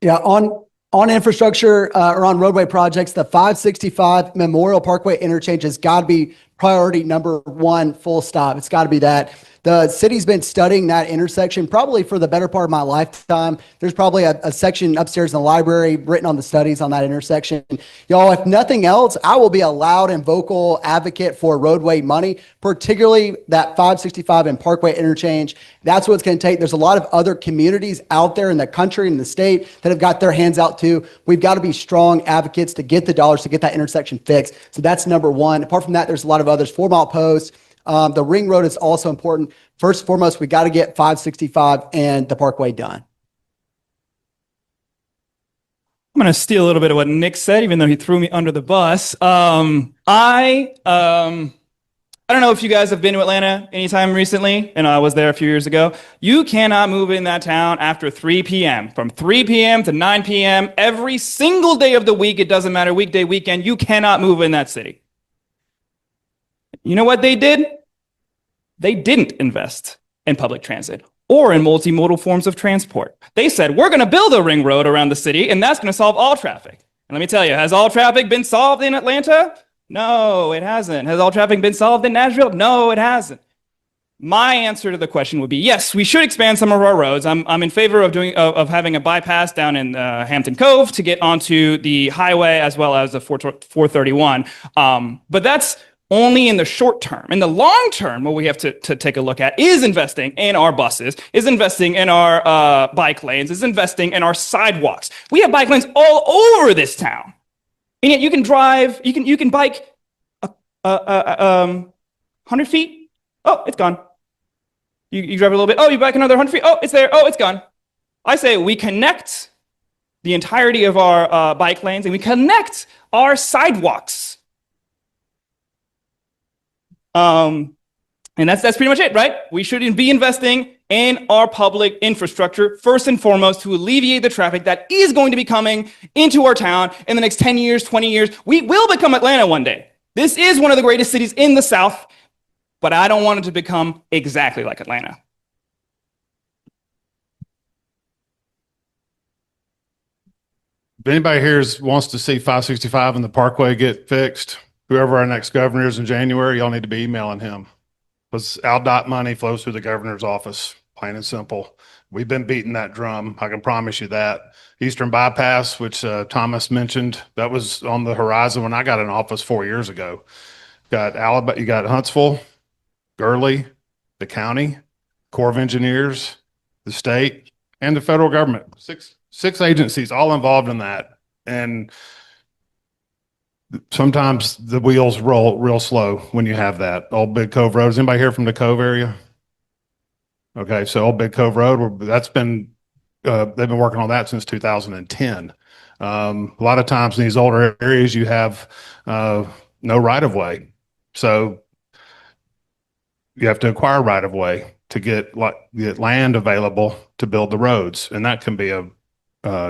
Yeah, on infrastructure or on roadway projects, the 565 Memorial Parkway interchange has got to be priority number one, full stop. It's got to be that. The city's been studying that intersection probably for the better part of my lifetime. There's probably a section upstairs in the library written on the studies on that intersection. Y'all, if nothing else, I will be a loud and vocal advocate for roadway money, particularly that 565 and Parkway interchange. That's what it's going to take. There's a lot of other communities out there in the country and the state that have got their hands out too. We've got to be strong advocates to get the dollars to get that intersection fixed. So that's number one. Apart from that, there's a lot of others. 4-mile posts. The ring road is also important. First and foremost, we got to get 565 and the Parkway done. I'm going to steal a little bit of what Nick said, even though he threw me under the bus. I don't know if you guys have been to Atlanta anytime recently, and I was there a few years ago. You cannot move in that town after 3 p.m. From 3 p.m. to 9 p.m. every single day of the week. It doesn't matter, weekday, weekend. You cannot move in that city. You know what they did? They didn't invest in public transit or in multimodal forms of transport. They said, we're going to build a ring road around the city, and that's going to solve all traffic. And let me tell you, has all traffic been solved in Atlanta? No, it hasn't. Has all traffic been solved in Nashville? No, it hasn't. My answer to the question would be, yes, we should expand some of our roads. I'm in favor of having a bypass down in Hampton Cove to get onto the highway as well as the 431. But that's only in the short term. In the long term, what we have to take a look at is investing in our buses, is investing in our bike lanes, is investing in our sidewalks. We have bike lanes all over this town. And yet you can drive, you can bike 100 feet. Oh, it's gone. You drive a little bit. Oh, you bike another 100 feet. Oh, it's there. Oh, it's gone. I say we connect the entirety of our bike lanes and we connect our sidewalks. And that's pretty much it, right? We should be investing in our public infrastructure first and foremost to alleviate the traffic that is going to be coming into our town in the next 10 years, 20 years. We will become Atlanta one day. This is one of the greatest cities in the South, but I don't want it to become exactly like Atlanta. If anybody here wants to see 565 and the Parkway get fixed, whoever our next governor is in January, y'all need to be emailing him. Because AlDOT money flows through the governor's office, plain and simple. We've been beating that drum. I can promise you that. Eastern Bypass, which Thomas mentioned, that was on the horizon when I got in office 4 years ago. You got Huntsville, Gurley, the county, Corps of Engineers, the state, and the federal government. Six agencies all involved in that. And sometimes the wheels roll real slow when you have that. Old Big Cove Road. Is anybody here from the Cove area? Okay, so Old Big Cove Road, that's been, they've been working on that since 2010. A lot of times in these older areas, you have no right of way. So you have to acquire right of way to get land available to build the roads. And that can be a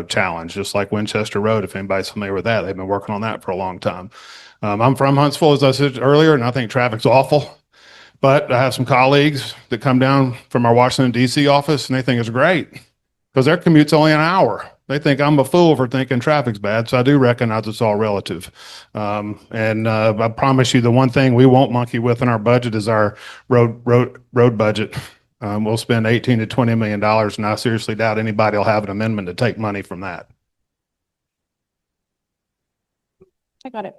challenge, just like Winchester Road. If anybody's familiar with that, they've been working on that for a long time. I'm from Huntsville, as I said earlier, and I think traffic's awful. But I have some colleagues that come down from our Washington, D.C. office, and they think it's great because their commute's only an hour. They think I'm a fool for thinking traffic's bad. So I do recognize it's all relative. I promise you the one thing we won't monkey with in our budget is our road budget. We'll spend $18 to $20 million, and I seriously doubt anybody will have an amendment to take money from that. I got it.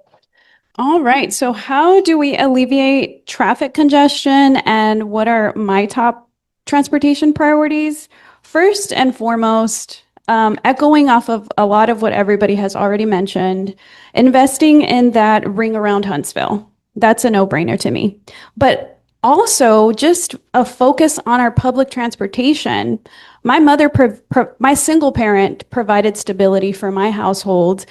All right. So how do we alleviate traffic congestion, and what are my top transportation priorities? First and foremost, echoing off of a lot of what everybody has already mentioned, investing in that ring around Huntsville. That's a no-brainer to me. But also just a focus on our public transportation. My mother, my single parent, provided stability for my household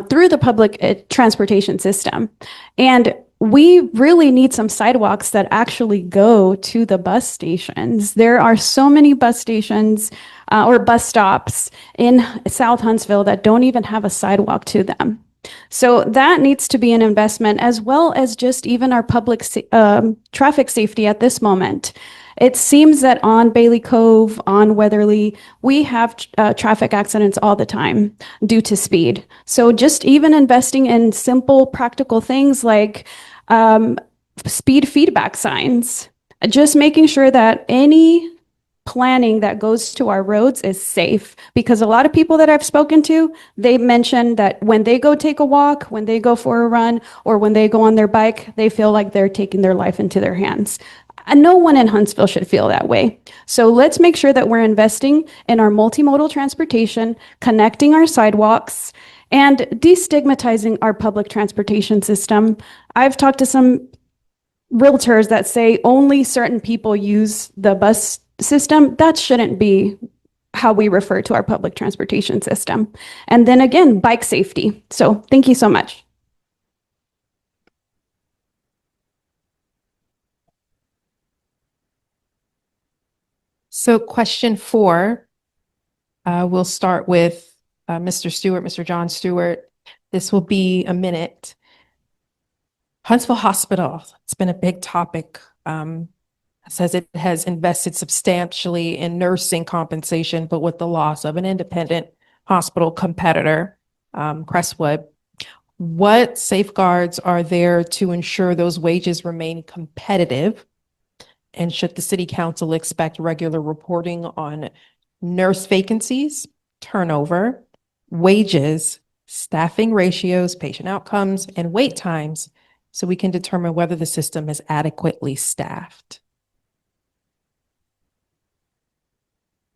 through the public transportation system. And we really need some sidewalks that actually go to the bus stations. There are so many bus stations or bus stops in South Huntsville that don't even have a sidewalk to them. So that needs to be an investment, as well as just even our traffic safety at this moment. It seems that on Bailey Cove, on Weatherly, we have traffic accidents all the time due to speed. So just even investing in simple, practical things like speed feedback signs, just making sure that any planning that goes to our roads is safe, because a lot of people that I've spoken to, they mention that when they go take a walk, when they go for a run, or when they go on their bike, they feel like they're taking their life into their hands. And no one in Huntsville should feel that way. So let's make sure that we're investing in our multimodal transportation, connecting our sidewalks, and destigmatizing our public transportation system. I've talked to some realtors that say only certain people use the bus system. That shouldn't be how we refer to our public transportation system. And then again, bike safety. So thank you so much. So question 4, we'll start with Mr. Stewart, Mr. John Stewart. This will be a minute. Huntsville Hospital, it's been a big topic. Says it has invested substantially in nursing compensation, but with the loss of an independent hospital competitor, Crestwood. What safeguards are there to ensure those wages remain competitive? And should the city council expect regular reporting on nurse vacancies, turnover, wages, staffing ratios, patient outcomes, and wait times, so we can determine whether the system is adequately staffed?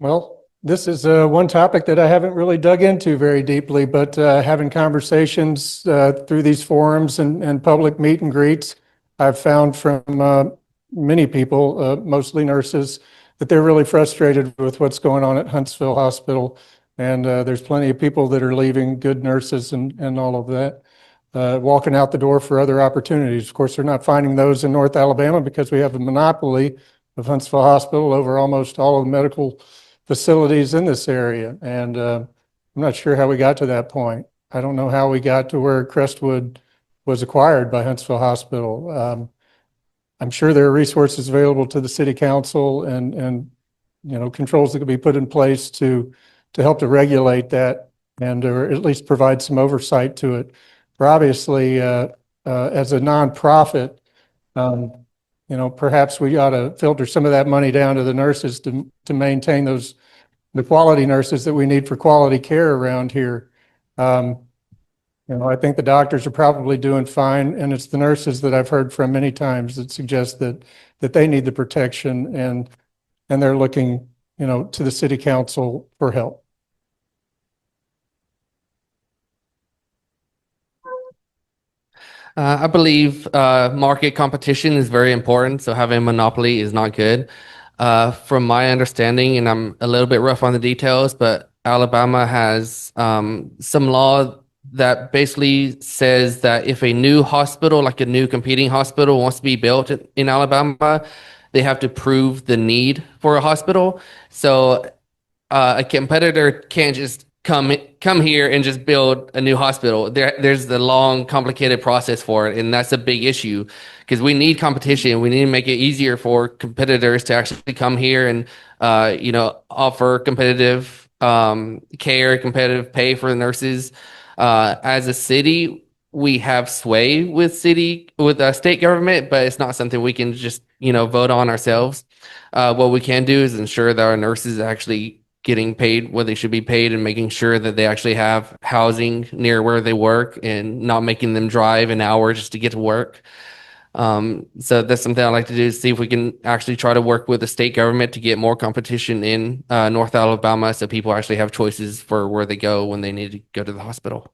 Well, this is one topic that I haven't really dug into very deeply, but having conversations through these forums and public meet and greets, I've found from many people, mostly nurses, that they're really frustrated with what's going on at Huntsville Hospital. And there's plenty of people that are leaving, good nurses and all of that, walking out the door for other opportunities. Of course, they're not finding those in North Alabama because we have a monopoly of Huntsville Hospital over almost all of the medical facilities in this area. And I'm not sure how we got to that point. I don't know how we got to where Crestwood was acquired by Huntsville Hospital. I'm sure there are resources available to the city council and controls that could be put in place to help to regulate that and or at least provide some oversight to it. But obviously, as a nonprofit, perhaps we ought to filter some of that money down to the nurses to maintain the quality nurses that we need for quality care around here. I think the doctors are probably doing fine, and it's the nurses that I've heard from many times that suggest that they need the protection and they're looking, to the city council for help. I believe market competition is very important, so having a monopoly is not good. From my understanding, and I'm a little bit rough on the details, but Alabama has some law that basically says that if a new hospital, like a new competing hospital, wants to be built in Alabama, they have to prove the need for a hospital. So a competitor can't just come here and just build a new hospital. There's the long, complicated process for it, and that's a big issue because we need competition. We need to make it easier for competitors to actually come here and offer competitive care, competitive pay for the nurses. As a city, we have sway with state government, but it's not something we can just vote on ourselves. What we can do is ensure that our nurses actually getting paid what they should be paid and making sure that they actually have housing near where they work and not making them drive an hour just to get to work. So that's something I'd like to do, is see if we can actually try to work with the state government to get more competition in North Alabama so people actually have choices for where they go when they need to go to the hospital.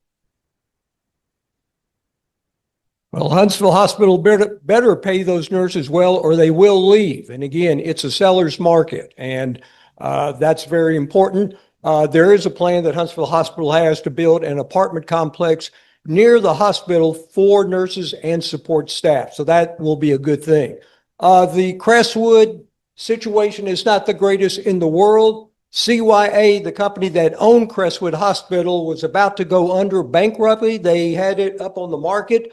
Well, Huntsville Hospital better pay those nurses well or they will leave. And again, it's a seller's market, and that's very important. There is a plan that Huntsville Hospital has to build an apartment complex near the hospital for nurses and support staff. So that will be a good thing. The Crestwood situation is not the greatest in the world. CYA, the company that owned Crestwood Hospital, was about to go under bankruptcy. They had it up on the market.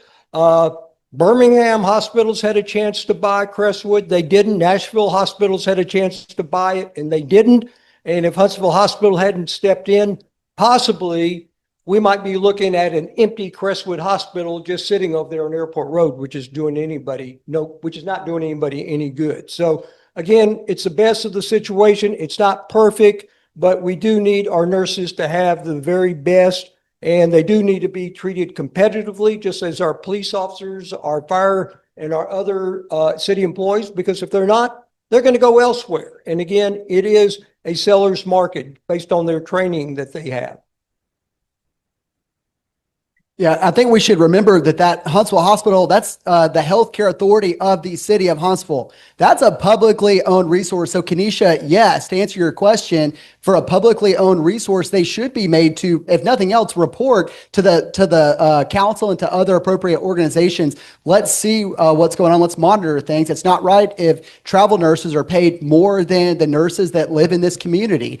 Birmingham hospitals had a chance to buy Crestwood. They didn't. Nashville hospitals had a chance to buy it, and they didn't. And if Huntsville Hospital hadn't stepped in, possibly we might be looking at an empty Crestwood Hospital just sitting over there on Airport Road, which is not doing anybody any good. So again, it's the best of the situation. It's not perfect, but we do need our nurses to have the very best, and they do need to be treated competitively, just as our police officers, our fire, and our other city employees, because if they're not, they're going to go elsewhere. And again, it is a seller's market based on their training that they have. Yeah, I think we should remember that Huntsville Hospital, that's the healthcare authority of the city of Huntsville. That's a publicly owned resource. So Kenesha, yes, to answer your question, for a publicly owned resource, they should be made to, if nothing else, report to the council and to other appropriate organizations. Let's see what's going on. Let's monitor things. It's not right if travel nurses are paid more than the nurses that live in this community.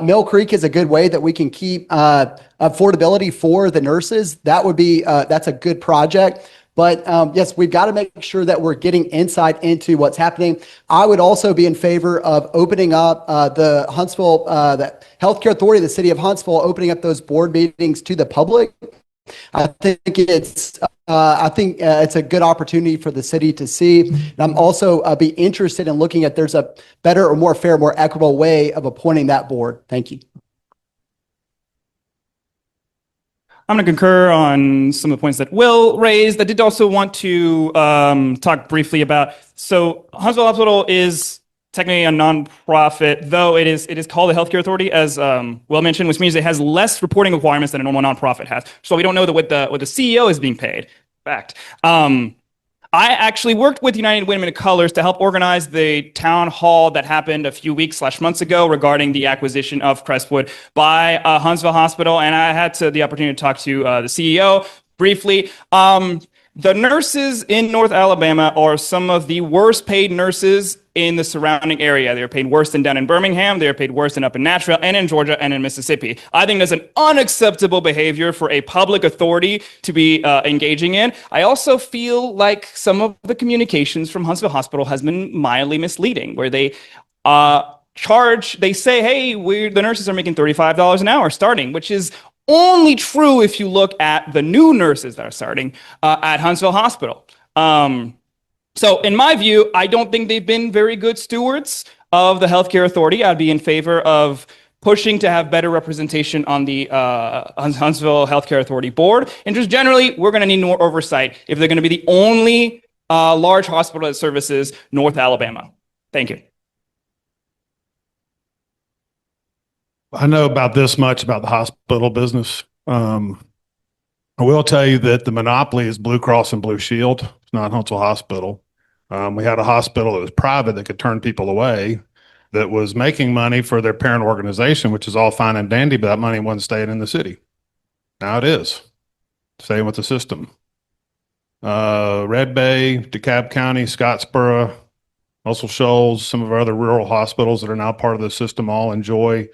Mill Creek is a good way that we can keep affordability for the nurses. That would be, that's a good project. But yes, we've got to make sure that we're getting insight into what's happening. I would also be in favor of opening up the Huntsville, the Healthcare Authority of the City of Huntsville, opening up those board meetings to the public. I think it's a good opportunity for the city to see. And I'm also be interested in looking at there's a better or more fair, more equitable way of appointing that board. Thank you. I'm going to concur on some of the points that Will raised. I did also want to talk briefly about, so Huntsville Hospital is technically a nonprofit, though it is called a healthcare authority, as Will mentioned, which means it has less reporting requirements than a normal nonprofit has. So we don't know what the CEO is being paid. In fact, I actually worked with United Women of Colors to help organize the town hall that happened a few weeks/months ago regarding the acquisition of Crestwood by Huntsville Hospital, and I had the opportunity to talk to the CEO briefly. The nurses in North Alabama are some of the worst paid nurses in the surrounding area. They're paid worse than down in Birmingham. They're paid worse than up in Nashville and in Georgia and in Mississippi. I think that's an unacceptable behavior for a public authority to be engaging in. I also feel like some of the communications from Huntsville Hospital has been mildly misleading, where they say, hey, the nurses are making $35 an hour starting, which is only true if you look at the new nurses that are starting at Huntsville Hospital. So in my view, I don't think they've been very good stewards of the healthcare authority. I'd be in favor of pushing to have better representation on the Huntsville Healthcare Authority board. And just generally, we're going to need more oversight if they're going to be the only large hospital that services North Alabama. Thank you. I know about this much about the hospital business. I will tell you that the monopoly is Blue Cross and Blue Shield. It's not Huntsville Hospital. We had a hospital that was private that could turn people away, that was making money for their parent organization, which is all fine and dandy, but that money wasn't staying in the city. Now it is staying with the system. Red Bay, DeKalb County, Scottsboro, Muscle Shoals, some of our other rural hospitals that are now part of the system all enjoy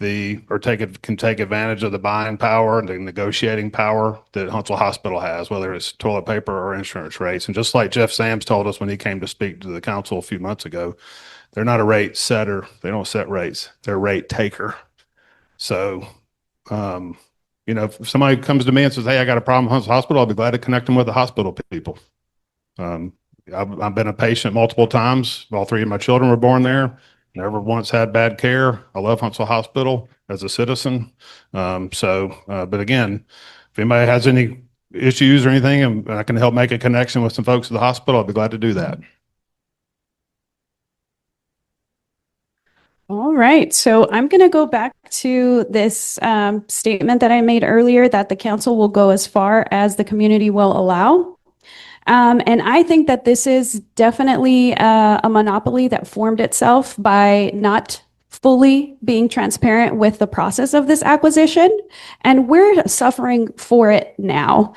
can take advantage of the buying power and the negotiating power that Huntsville Hospital has, whether it's toilet paper or insurance rates. And just like Jeff Sams told us when he came to speak to the council a few months ago, they're not a rate setter. They don't set rates. They're a rate taker. So, if somebody comes to me and says, hey, I got a problem with Huntsville Hospital, I'll be glad to connect them with the hospital people. I've been a patient multiple times. All three of my children were born there. Never once had bad care. I love Huntsville Hospital as a citizen. But again, if anybody has any issues or anything, and I can help make a connection with some folks at the hospital, I'd be glad to do that. All right, so I'm going to go back to this statement that I made earlier, that the council will go as far as the community will allow. And I think that this is definitely a monopoly that formed itself by not fully being transparent with the process of this acquisition, and we're suffering for it now.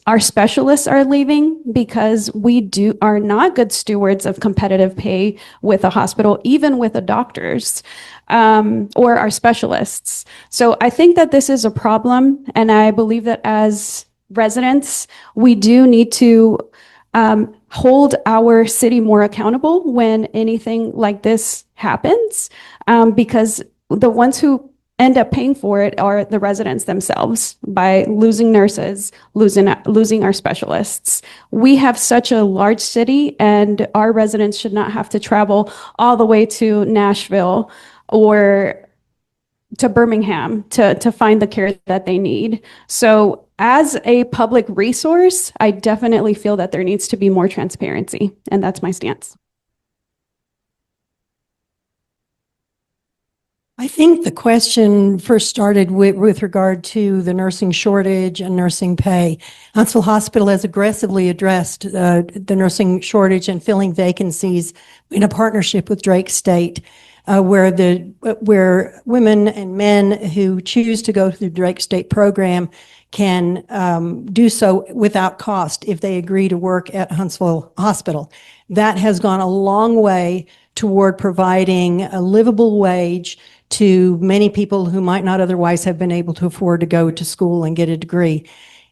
Our specialists are leaving because we are not good stewards of competitive pay with a hospital, even with the doctors, or our specialists. So I think that this is a problem, and I believe that as residents, we do need to hold our city more accountable when anything like this happens, because the ones who end up paying for it are the residents themselves by losing nurses, losing our specialists. We have such a large city, and our residents should not have to travel all the way to Nashville or to Birmingham to find the care that they need. So as a public resource, I definitely feel that there needs to be more transparency, and that's my stance. I think the question first started with regard to the nursing shortage and nursing pay. Huntsville Hospital has aggressively addressed the nursing shortage and filling vacancies in a partnership with Drake State, where women and men who choose to go through the Drake State program can do so without cost if they agree to work at Huntsville Hospital. That has gone a long way toward providing a livable wage to many people who might not otherwise have been able to afford to go to school and get a degree.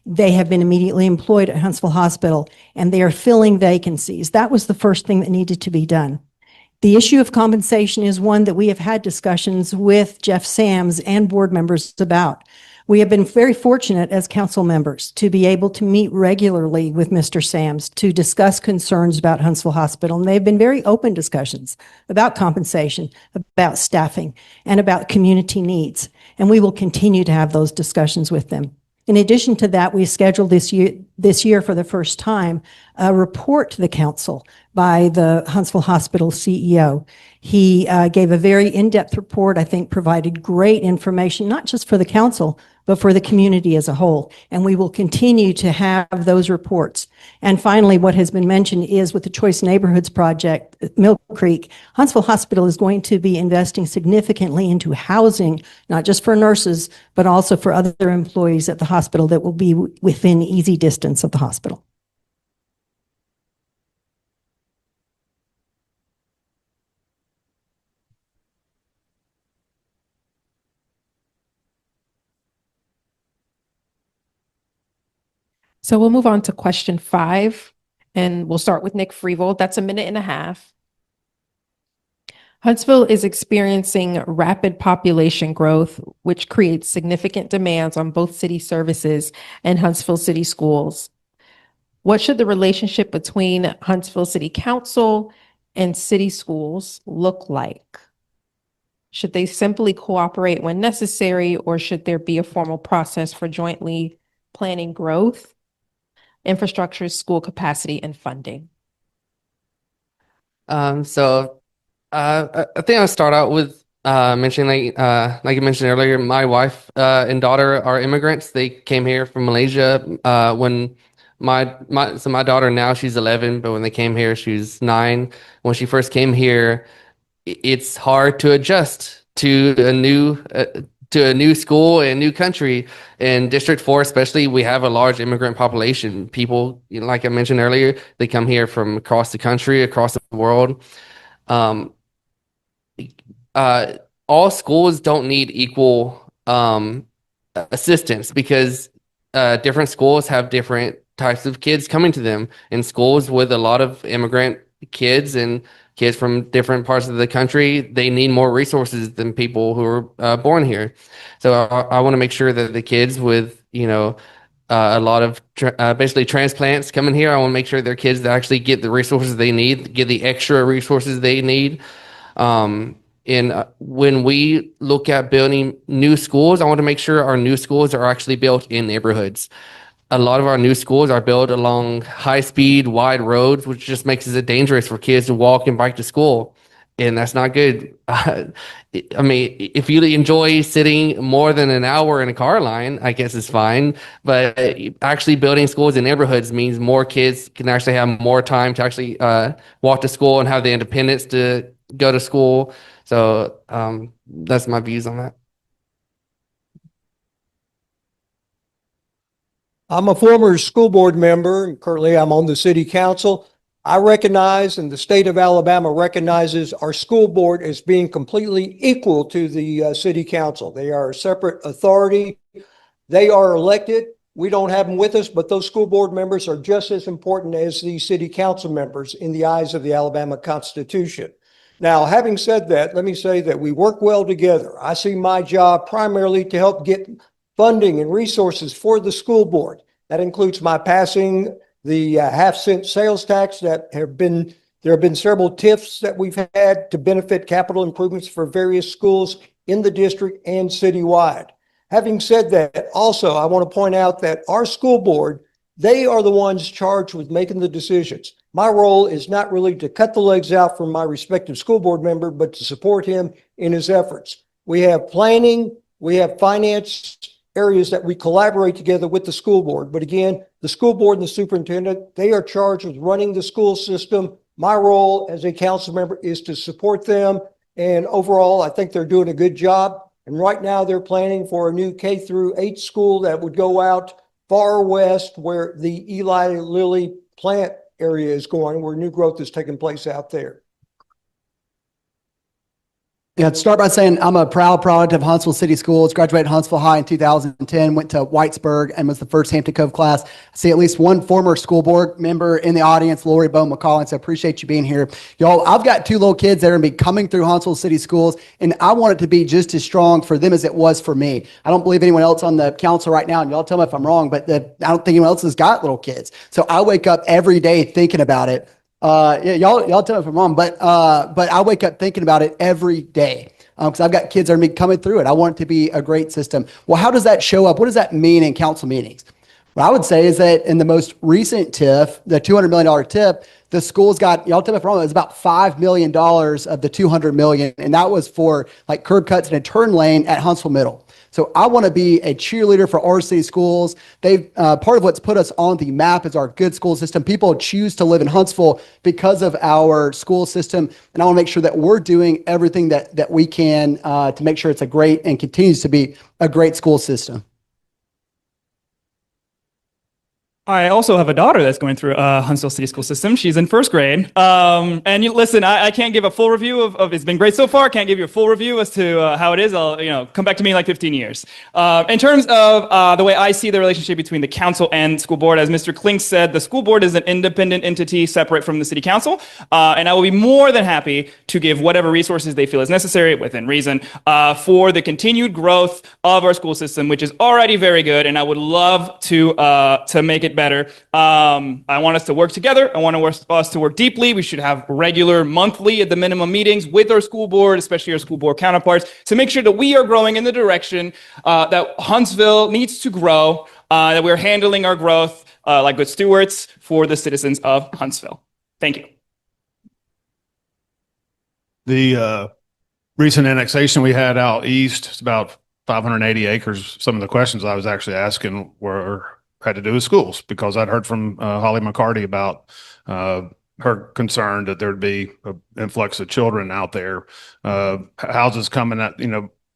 They have been immediately employed at Huntsville Hospital, and they are filling vacancies. That was the first thing that needed to be done. The issue of compensation is one that we have had discussions with Jeff Sams and board members about. We have been very fortunate as council members to be able to meet regularly with Mr. Sams to discuss concerns about Huntsville Hospital. And they've been very open discussions about compensation, about staffing, and about community needs. And we will continue to have those discussions with them. In addition to that, we scheduled this year for the first time a report to the council by the Huntsville Hospital CEO. He gave a very in-depth report, I think provided great information, not just for the council, but for the community as a whole. And we will continue to have those reports. And finally, what has been mentioned is with the Choice Neighborhoods Project, Mill Creek, Huntsville Hospital is going to be investing significantly into housing, not just for nurses, but also for other employees at the hospital that will be within easy distance of the hospital. So we'll move on to question 5, and we'll start with Nick Freevold. That's a minute and a half. Huntsville is experiencing rapid population growth, which creates significant demands on both city services and Huntsville City Schools. What should the relationship between Huntsville City Council and city schools look like? Should they simply cooperate when necessary, or should there be a formal process for jointly planning growth, infrastructure, school capacity, and funding? I think I'll start out with mentioning like you mentioned earlier, my wife and daughter are immigrants. They came here from Malaysia when my daughter now she's 11, but when they came here she was 9. When she first came here, it's hard to adjust to a new school and new country. In District 4 especially, we have a large immigrant population. People, you know, like I mentioned earlier, they come here from across the country, across the world. All schools don't need equal assistance because different schools have different types of kids coming to them. In schools with a lot of immigrant kids and kids from different parts of the country, they need more resources than people who are born here. So I want to make sure that the kids with, you know, a lot of basically transplants coming here, I want to make sure their kids that actually get the resources they need, get the extra resources they need. And when we look at building new schools, I want to make sure our new schools are actually built in neighborhoods. A lot of our new schools are built along high-speed, wide roads, which just makes it dangerous for kids to walk and bike to school. And that's not good. I mean, if you enjoy sitting more than an hour in a car line, I guess it's fine. But actually building schools in neighborhoods means more kids can actually have more time to actually walk to school and have the independence to go to school. So that's my views on that. I'm a former school board member, and currently I'm on the city council. I recognize, and the state of Alabama recognizes, our school board as being completely equal to the city council. They are a separate authority. They are elected. We don't have them with us, but those school board members are just as important as the city council members in the eyes of the Alabama Constitution. Now, having said that, let me say that we work well together. I see my job primarily to help get funding and resources for the school board. That includes my passing the half-cent sales tax there have been several TIFs that we've had to benefit capital improvements for various schools in the district and citywide. Having said that, also, I want to point out that our school board, they are the ones charged with making the decisions. My role is not really to cut the legs out from my respective school board member, but to support him in his efforts. We have planning, we have finance areas that we collaborate together with the school board. But again, the school board and the superintendent, they are charged with running the school system. My role as a council member is to support them. And overall, I think they're doing a good job. And right now they're planning for a new K-8 school that would go out far west where the Eli Lilly plant area is going, where new growth is taking place out there. Yeah, I'd start by saying I'm a proud product of Huntsville City Schools. Graduated Huntsville High in 2010, went to Whitesburg and was the first Hampton Cove class. I see at least one former school board member in the audience, Lori Bone McCollins. I appreciate you being here. Y'all, I've got 2 little kids that are going to be coming through Huntsville City Schools, and I want it to be just as strong for them as it was for me. I don't believe anyone else on the council right now, and y'all tell me if I'm wrong, but I don't think anyone else has got little kids. So I wake up every day thinking about it. Yeah, y'all tell me if I'm wrong, but I wake up thinking about it every day. Because I've got kids that are coming through it. I want it to be a great system. Well, how does that show up? What does that mean in council meetings? What I would say is that in the most recent TIF, the $200 million TIF, the schools got, y'all tell me if I'm wrong, it was about $5 million of the $200 million. And that was for like curb cuts and a turn lane at Huntsville Middle. So I want to be a cheerleader for our city schools. They've part of what's put us on the map is our good school system. People choose to live in Huntsville because of our school system. And I want to make sure that we're doing everything that we can to make sure it's a great and continues to be a great school system. I also have a daughter that's going through Huntsville City School System. She's in first grade. And listen, I can't give a full review of it's been great so far. Can't give you a full review as to how it is. I'll come back to me in like 15 years. In terms of the way I see the relationship between the council and school board, as Mr. Klink said, the school board is an independent entity separate from the city council. And I will be more than happy to give whatever resources they feel is necessary within reason for the continued growth of our school system, which is already very good. And I would love to make it better. I want us to work together. I want us to work deeply. We should have regular monthly at the minimum meetings with our school board, especially our school board counterparts, to make sure that we are growing in the direction that Huntsville needs to grow, that we're handling our growth like good stewards for the citizens of Huntsville. Thank you. The recent annexation we had out east, it's about 580 acres. Some of the questions I was actually asking had to do with schools, because I'd heard from Holly McCarty about her concern that there'd be an influx of children out there. Houses coming at,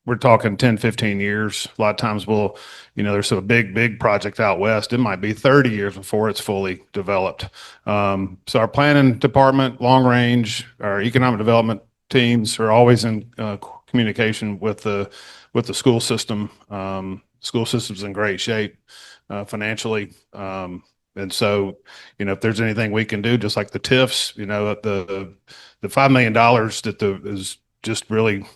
we're talking 10, 15 years. A lot of times there's a big project out west. It might be 30 years before it's fully developed. So our planning department, long range, our economic development teams are always in communication with the school system. School system's in great shape financially. And so, if there's anything we can do, just like the TIFs, the $5 million that is just really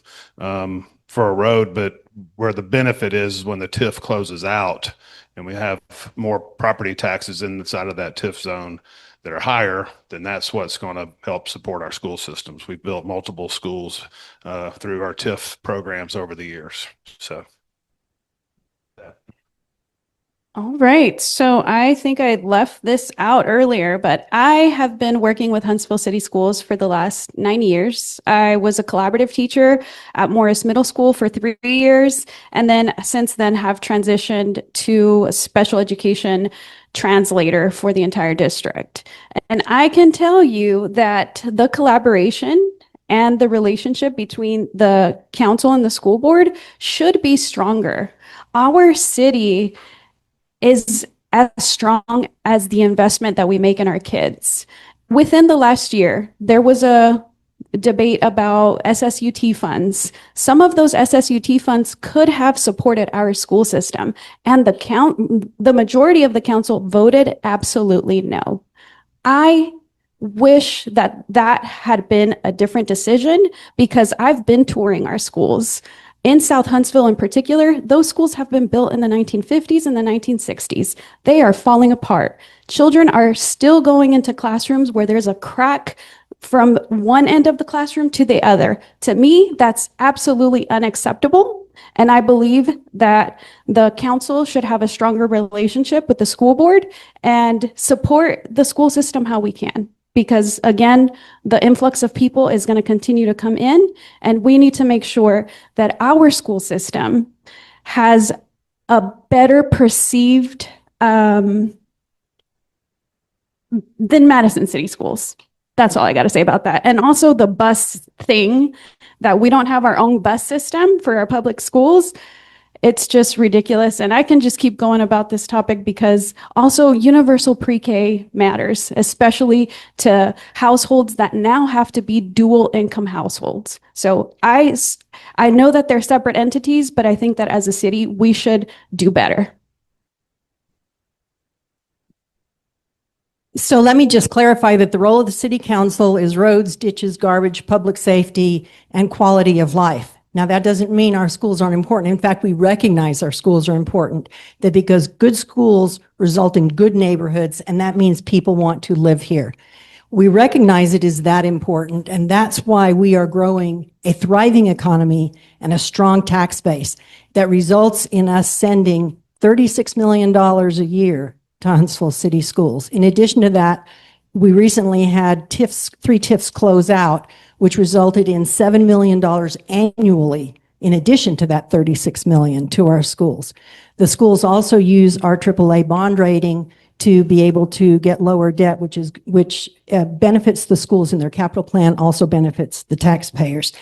for a road, but where the benefit is when the TIF closes out and we have more property taxes inside of that TIF zone that are higher, then that's what's going to help support our school systems. We've built multiple schools through our TIF programs over the years. So. All right. So I think I left this out earlier, but I have been working with Huntsville City Schools for the last 9 years. I was a collaborative teacher at Morris Middle School for 3 years, and then since then have transitioned to a special education translator for the entire district. And I can tell you that the collaboration and the relationship between the council and the school board should be stronger. Our city is as strong as the investment that we make in our kids. Within the last year, there was a debate about SSUT funds. Some of those SSUT funds could have supported our school system, and the majority of the council voted absolutely no. I wish that that had been a different decision, because I've been touring our schools. In South Huntsville in particular, those schools have been built in the 1950s and the 1960s. They are falling apart. Children are still going into classrooms where there's a crack from one end of the classroom to the other. To me, that's absolutely unacceptable. And I believe that the council should have a stronger relationship with the school board and support the school system how we can. Because again, the influx of people is going to continue to come in, and we need to make sure that our school system has a better perceived than Madison City schools. That's all I got to say about that. And also the bus thing, that we don't have our own bus system for our public schools. It's just ridiculous. And I can just keep going about this topic, because also universal pre-K matters, especially to households that now have to be dual income households. So I know that they're separate entities, but I think that as a city, we should do better. So let me just clarify that the role of the city council is roads, ditches, garbage, public safety, and quality of life. Now, that doesn't mean our schools aren't important. In fact, we recognize our schools are important, that because good schools result in good neighborhoods, and that means people want to live here. We recognize it is that important, and that's why we are growing a thriving economy and a strong tax base that results in us sending $36 million a year to Huntsville City Schools. In addition to that, we recently had three TIFs close out, which resulted in $7 million annually, in addition to that $36 million to our schools. The schools also use our AAA bond rating to be able to get lower debt, which benefits the schools in their capital plan, also benefits the taxpayers.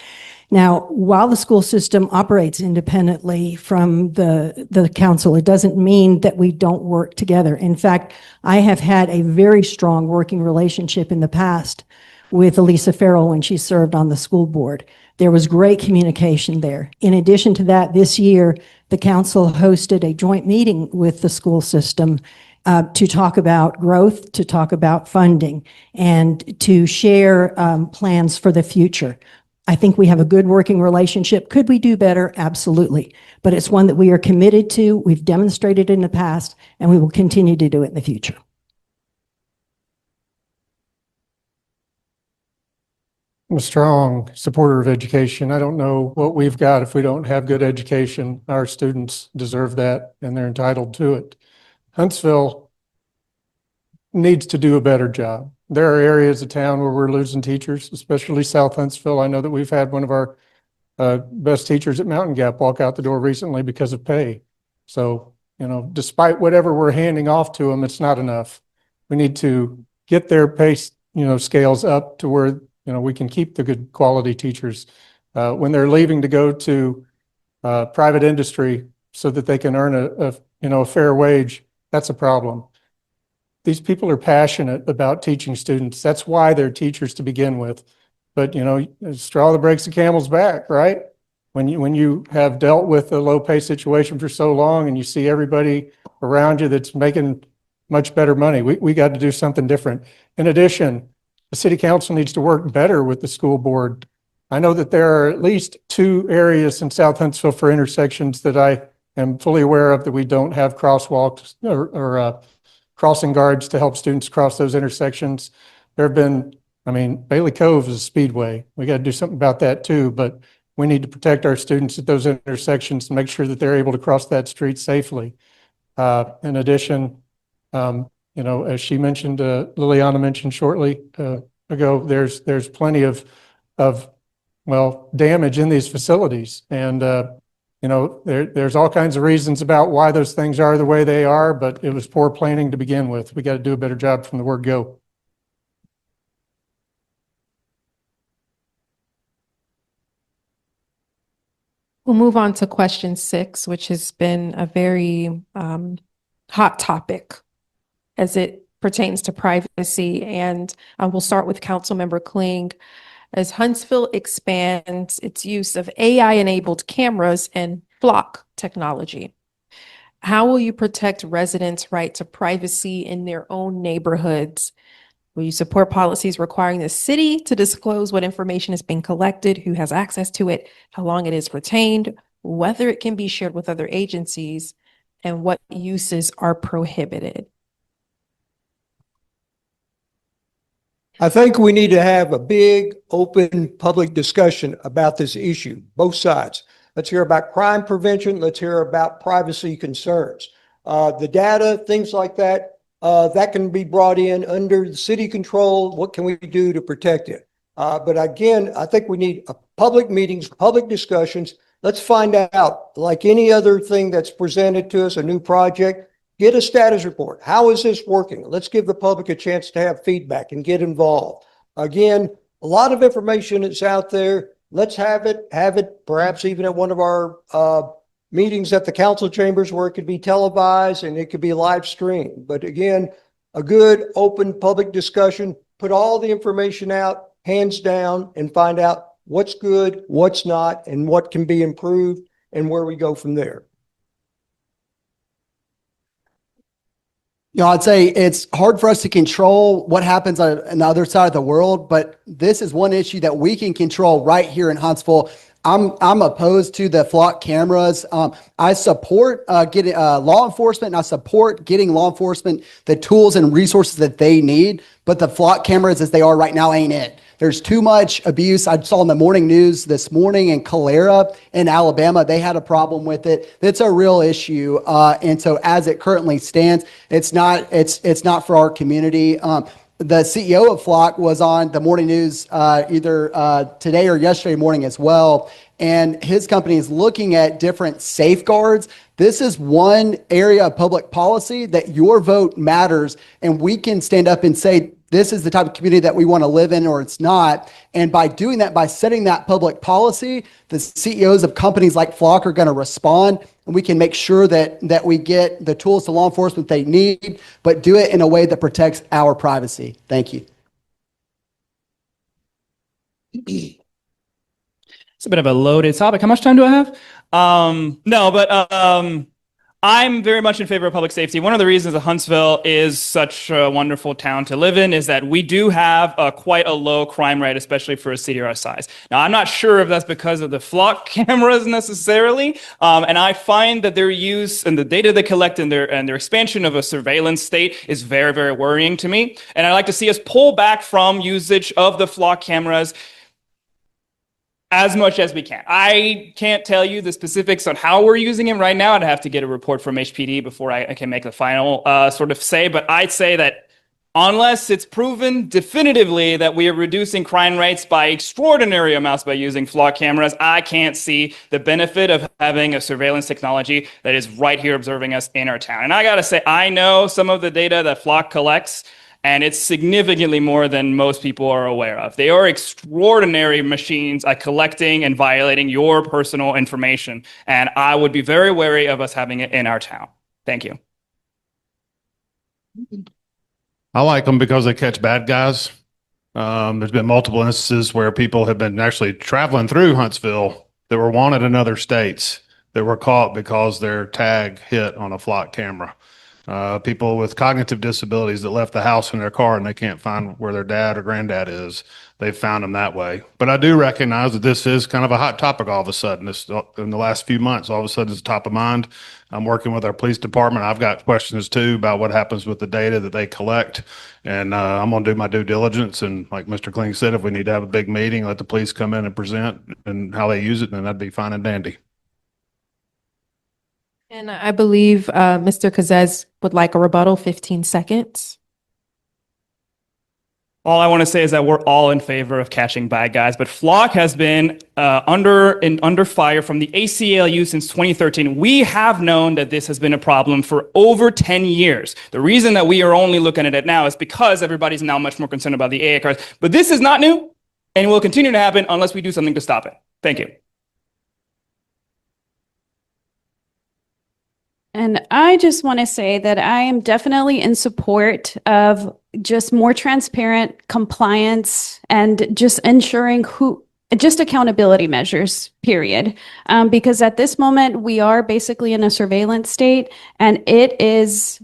Now, while the school system operates independently from the council, it doesn't mean that we don't work together. In fact, I have had a very strong working relationship in the past with Elisa Farrell when she served on the school board. There was great communication there. In addition to that, this year, the council hosted a joint meeting with the school system to talk about growth, to talk about funding, and to share plans for the future. I think we have a good working relationship. Could we do better? Absolutely. But it's one that we are committed to. We've demonstrated in the past, and we will continue to do it in the future. I'm a strong supporter of education. I don't know what we've got if we don't have good education. Our students deserve that, and they're entitled to it. Huntsville needs to do a better job. There are areas of town where we're losing teachers, especially South Huntsville. I know that we've had one of our best teachers at Mountain Gap walk out the door recently because of pay. So, despite whatever we're handing off to them, it's not enough. We need to get their pay, scales up to where, we can keep the good quality teachers when they're leaving to go to private industry so that they can earn a fair wage. That's a problem. These people are passionate about teaching students. That's why they're teachers to begin with. But, straw that breaks the camel's back, right? When you have dealt with a low pay situation for so long and you see everybody around you that's making much better money, we got to do something different. In addition, the city council needs to work better with the school board. I know that there are at least 2 areas in South Huntsville for intersections that I am fully aware of that we don't have crosswalks or crossing guards to help students cross those intersections. There have been, Bailey Cove is a speedway. We got to do something about that too, but we need to protect our students at those intersections and make sure that they're able to cross that street safely. In addition, as she mentioned, Liliana mentioned shortly ago, there's plenty of damage in these facilities. And there's all kinds of reasons about why those things are the way they are, but it was poor planning to begin with. We got to do a better job from the word go. We'll move on to question 6, which has been a very hot topic as it pertains to privacy. And we'll start with Councilmember Kling. As Huntsville expands its use of AI-enabled cameras and flock technology, how will you protect residents' right to privacy in their own neighborhoods? Will you support policies requiring the city to disclose what information is being collected, who has access to it, how long it is retained, whether it can be shared with other agencies, and what uses are prohibited? I think we need to have a big, open, public discussion about this issue, both sides. Let's hear about crime prevention. Let's hear about privacy concerns. The data, things like that, that can be brought in under the city control. What can we do to protect it? But again, I think we need public meetings, public discussions. Let's find out, like any other thing that's presented to us, a new project, get a status report. How is this working? Let's give the public a chance to have feedback and get involved. Again, a lot of information is out there. Let's have it perhaps even at one of our meetings at the council chambers where it could be televised and it could be live streamed. But again, a good open public discussion, put all the information out, hands down, and find out what's good, what's not, and what can be improved and where we go from there. You know, I'd say it's hard for us to control what happens on the other side of the world, but this is one issue that we can control right here in Huntsville. I'm opposed to the flock cameras. I support getting law enforcement, and I support getting law enforcement the tools and resources that they need. But the flock cameras, as they are right now, ain't it. There's too much abuse. I saw in the morning news this morning in Calera in Alabama, they had a problem with it. It's a real issue. And so as it currently stands, it's not for our community. The CEO of Flock was on the morning news either today or yesterday morning as well. And his company is looking at different safeguards. This is one area of public policy that your vote matters. And we can stand up and say, this is the type of community that we want to live in, or it's not. And by doing that, by setting that public policy, the CEOs of companies like Flock are going to respond, and we can make sure that we get the tools to law enforcement they need, but do it in a way that protects our privacy. Thank you. It's a bit of a loaded topic. How much time do I have? I'm very much in favor of public safety. One of the reasons that Huntsville is such a wonderful town to live in is that we do have quite a low crime rate, especially for a city our size. Now, I'm not sure if that's because of the flock cameras necessarily, and I find that their use and the data they collect and their expansion of a surveillance state is very, very worrying to me. And I'd like to see us pull back from usage of the flock cameras as much as we can. I can't tell you the specifics on how we're using it right now. I'd have to get a report from HPD before I can make the final sort of say, but I'd say that unless it's proven definitively that we are reducing crime rates by extraordinary amounts by using flock cameras, I can't see the benefit of having a surveillance technology that is right here observing us in our town. And I gotta say, I know some of the data that Flock collects, and it's significantly more than most people are aware of. They are extraordinary machines at collecting and violating your personal information. And I would be very wary of us having it in our town. Thank you. I like them because they catch bad guys. There's been multiple instances where people have been actually traveling through Huntsville that were wanted in other states that were caught because their tag hit on a Flock camera. People with cognitive disabilities that left the house in their car and they can't find where their dad or granddad is. They've found them that way. But I do recognize that this is kind of a hot topic all of a sudden. This, in the last few months, all of a sudden it's top of mind. I'm working with our police department. I've got questions too about what happens with the data that they collect. And I'm going to do my due diligence. And like Mr. Kling said, if we need to have a big meeting, let the police come in and present and how they use it, then that'd be fine and dandy. And I believe Mr. Kazez would like a rebuttal, 15 seconds. All I want to say is that we're all in favor of catching bad guys, but Flock has been under fire from the ACLU since 2013. We have known that this has been a problem for over 10 years. The reason that we are only looking at it now is because everybody's now much more concerned about the AA cards. But this is not new and will continue to happen unless we do something to stop it. Thank you. And I just want to say that I am definitely in support of just more transparent compliance and just ensuring just accountability measures, period. Because at this moment, we are basically in a surveillance state, and it is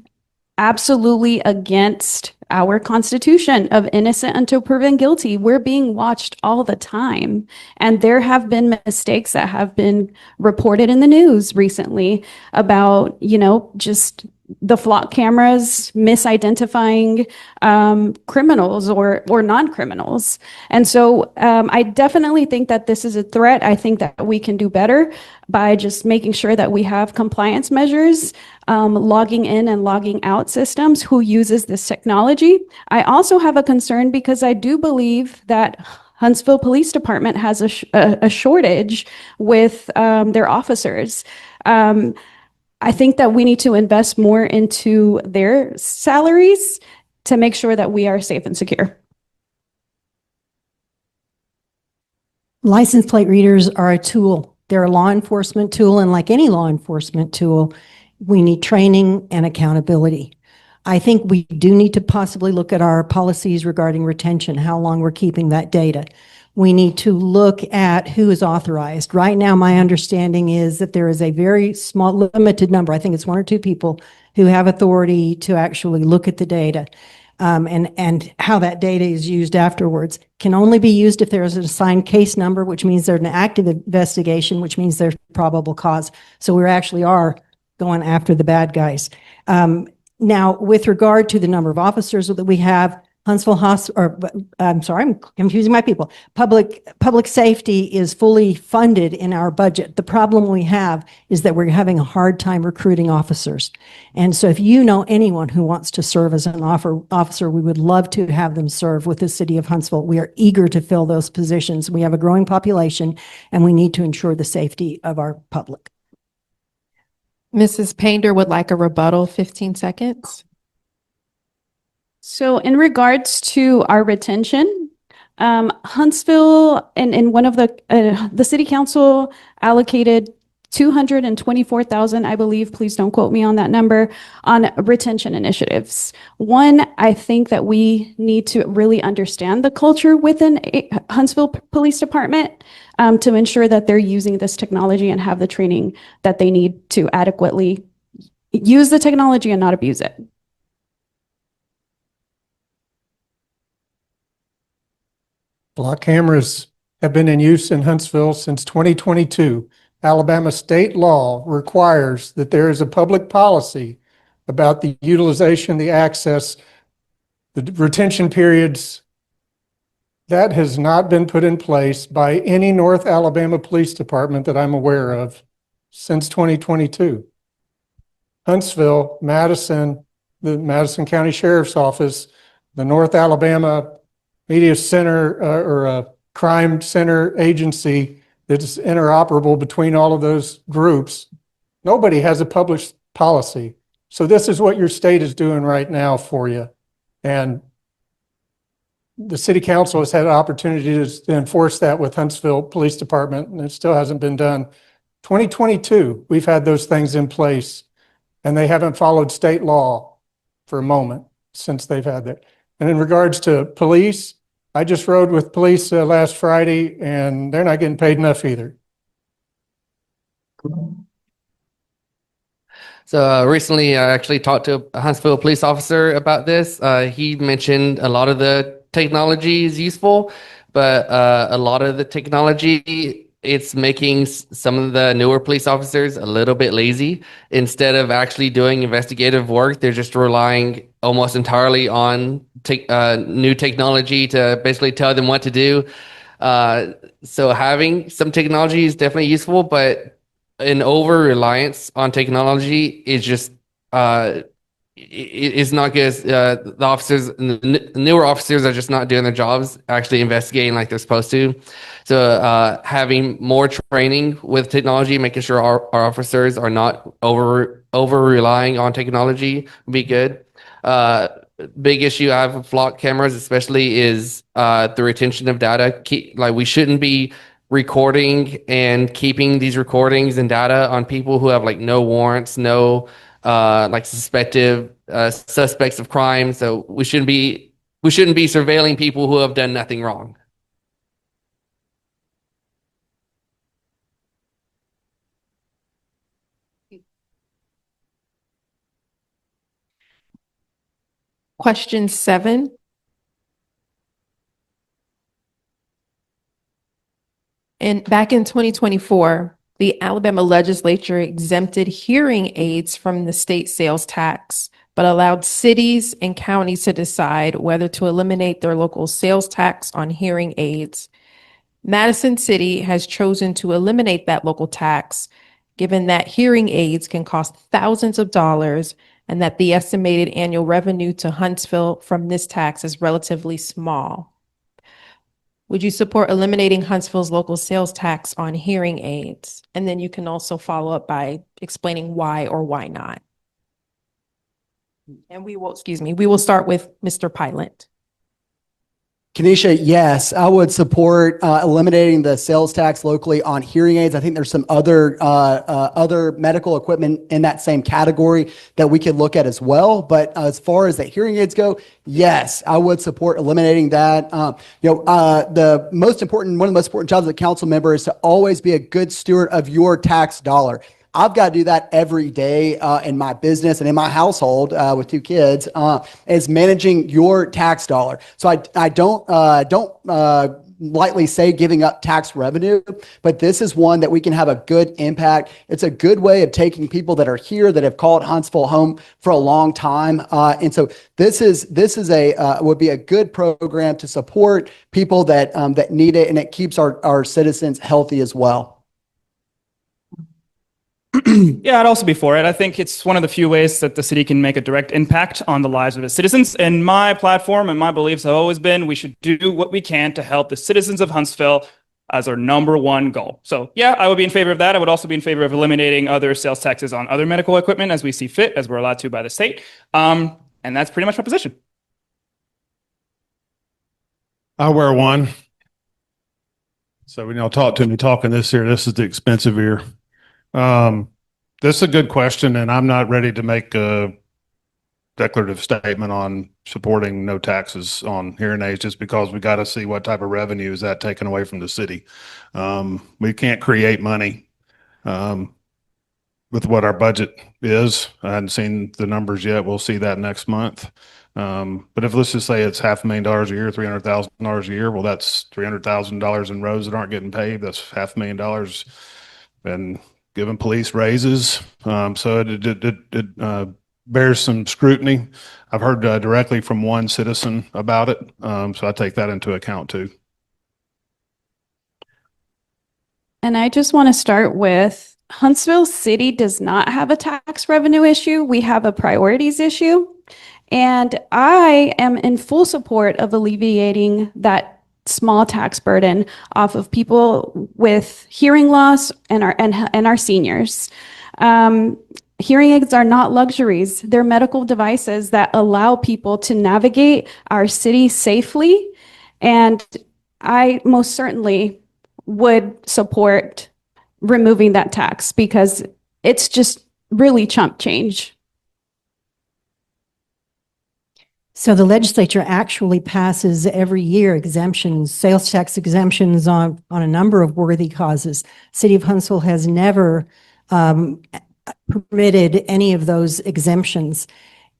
absolutely against our constitution of innocent until proven guilty. We're being watched all the time. And there have been mistakes that have been reported in the news recently about, just the flock cameras misidentifying criminals or non-criminals. And so I definitely think that this is a threat. I think that we can do better by just making sure that we have compliance measures, logging in and logging out systems, who uses this technology. I also have a concern because I do believe that Huntsville Police Department has a shortage with their officers. I think that we need to invest more into their salaries to make sure that we are safe and secure. License plate readers are a tool. They're a law enforcement tool, and like any law enforcement tool, we need training and accountability. I think we do need to possibly look at our policies regarding retention, how long we're keeping that data. We need to look at who is authorized. Right now, my understanding is that there is a very small, limited number, I think it's 1 or 2 people, who have authority to actually look at the data. And how that data is used afterwards can only be used if there is an assigned case number, which means there's an active investigation, which means there's probable cause. So we actually are going after the bad guys. Now, with regard to the number of officers that we have, Huntsville I'm sorry, I'm confusing my people. Public safety is fully funded in our budget. The problem we have is that we're having a hard time recruiting officers. And so if you know anyone who wants to serve as an officer, we would love to have them serve with the city of Huntsville. We are eager to fill those positions. We have a growing population, and we need to ensure the safety of our public. Mrs. Painter would like a rebuttal, 15 seconds. So in regards to our retention, Huntsville in one of the city council allocated 224,000, I believe, please don't quote me on that number, on retention initiatives. One, I think that we need to really understand the culture within Huntsville Police Department to ensure that they're using this technology and have the training that they need to adequately use the technology and not abuse it. Block cameras have been in use in Huntsville since 2022. Alabama state law requires that there is a public policy about the utilization, the access, the retention periods. That has not been put in place by any North Alabama Police Department that I'm aware of since 2022. Huntsville, Madison, the Madison County Sheriff's Office, the North Alabama Media Center or a crime center agency that's interoperable between all of those groups. Nobody has a published policy. So this is what your state is doing right now for you. And the city council has had an opportunity to enforce that with Huntsville Police Department, and it still hasn't been done. 2022, we've had those things in place, and they haven't followed state law for a moment since they've had that. And in regards to police, I just rode with police last Friday, and they're not getting paid enough either. So recently, I actually talked to a Huntsville police officer about this. He mentioned a lot of the technology is useful, but a lot of the technology, it's making some of the newer police officers a little bit lazy. Instead of actually doing investigative work, they're just relying almost entirely on new technology to basically tell them what to do. So having some technology is definitely useful, but an over-reliance on technology is just it's not good. The officers, the newer officers are just not doing their jobs, actually investigating like they're supposed to. So having more training with technology, making sure our officers are not over relying on technology would be good. Big issue I have with flock cameras, especially, is the retention of data. Like, we shouldn't be recording and keeping these recordings and data on people who have like no warrants, no like suspects of crime. So we shouldn't be surveilling people who have done nothing wrong. Question 7. And back in 2024, the Alabama legislature exempted hearing aids from the state sales tax, but allowed cities and counties to decide whether to eliminate their local sales tax on hearing aids. Madison City has chosen to eliminate that local tax, given that hearing aids can cost thousands of dollars and that the estimated annual revenue to Huntsville from this tax is relatively small. Would you support eliminating Huntsville's local sales tax on hearing aids? And then you can also follow up by explaining why or why not. And we will start with Mr. Pilot. Kenesha, yes, I would support eliminating the sales tax locally on hearing aids. I think there's some other medical equipment in that same category that we could look at as well. But as far as the hearing aids go, yes, I would support eliminating that. One of the most important jobs of the council member is to always be a good steward of your tax dollar. I've got to do that every day in my business and in my household with 2 kids is managing your tax dollar. So I don't lightly say giving up tax revenue, but this is one that we can have a good impact. It's a good way of taking people that are here that have called Huntsville home for a long time. And so this would be a good program to support people that need it, and it keeps our citizens healthy as well. Yeah, I'd also be for it. I think it's one of the few ways that the city can make a direct impact on the lives of its citizens. And my platform and my beliefs have always been we should do what we can to help the citizens of Huntsville as our #1 goal. So yeah, I would be in favor of that. I would also be in favor of eliminating other sales taxes on other medical equipment as we see fit, as we're allowed to by the state. And that's pretty much my position. I wear one. So when y'all talk to me talking this ear, this is the expensive ear. This is a good question, and I'm not ready to make a declarative statement on supporting no taxes on hearing aids just because we got to see what type of revenue is that taken away from the city. We can't create money with what our budget is. I hadn't seen the numbers yet. We'll see that next month. But if let's just say it's $500,000 a year, $300,000 a year, well, that's $300,000 in roads that aren't getting paved. That's $500,000 and giving police raises. So it bears some scrutiny. I've heard directly from one citizen about it. So I take that into account too. And I just want to start with Huntsville City does not have a tax revenue issue. We have a priorities issue. And I am in full support of alleviating that small tax burden off of people with hearing loss and our seniors. Hearing aids are not luxuries. They're medical devices that allow people to navigate our city safely. And I most certainly would support removing that tax because it's just really chump change. So the legislature actually passes every year exemptions, sales tax exemptions on a number of worthy causes. City of Huntsville has never permitted any of those exemptions.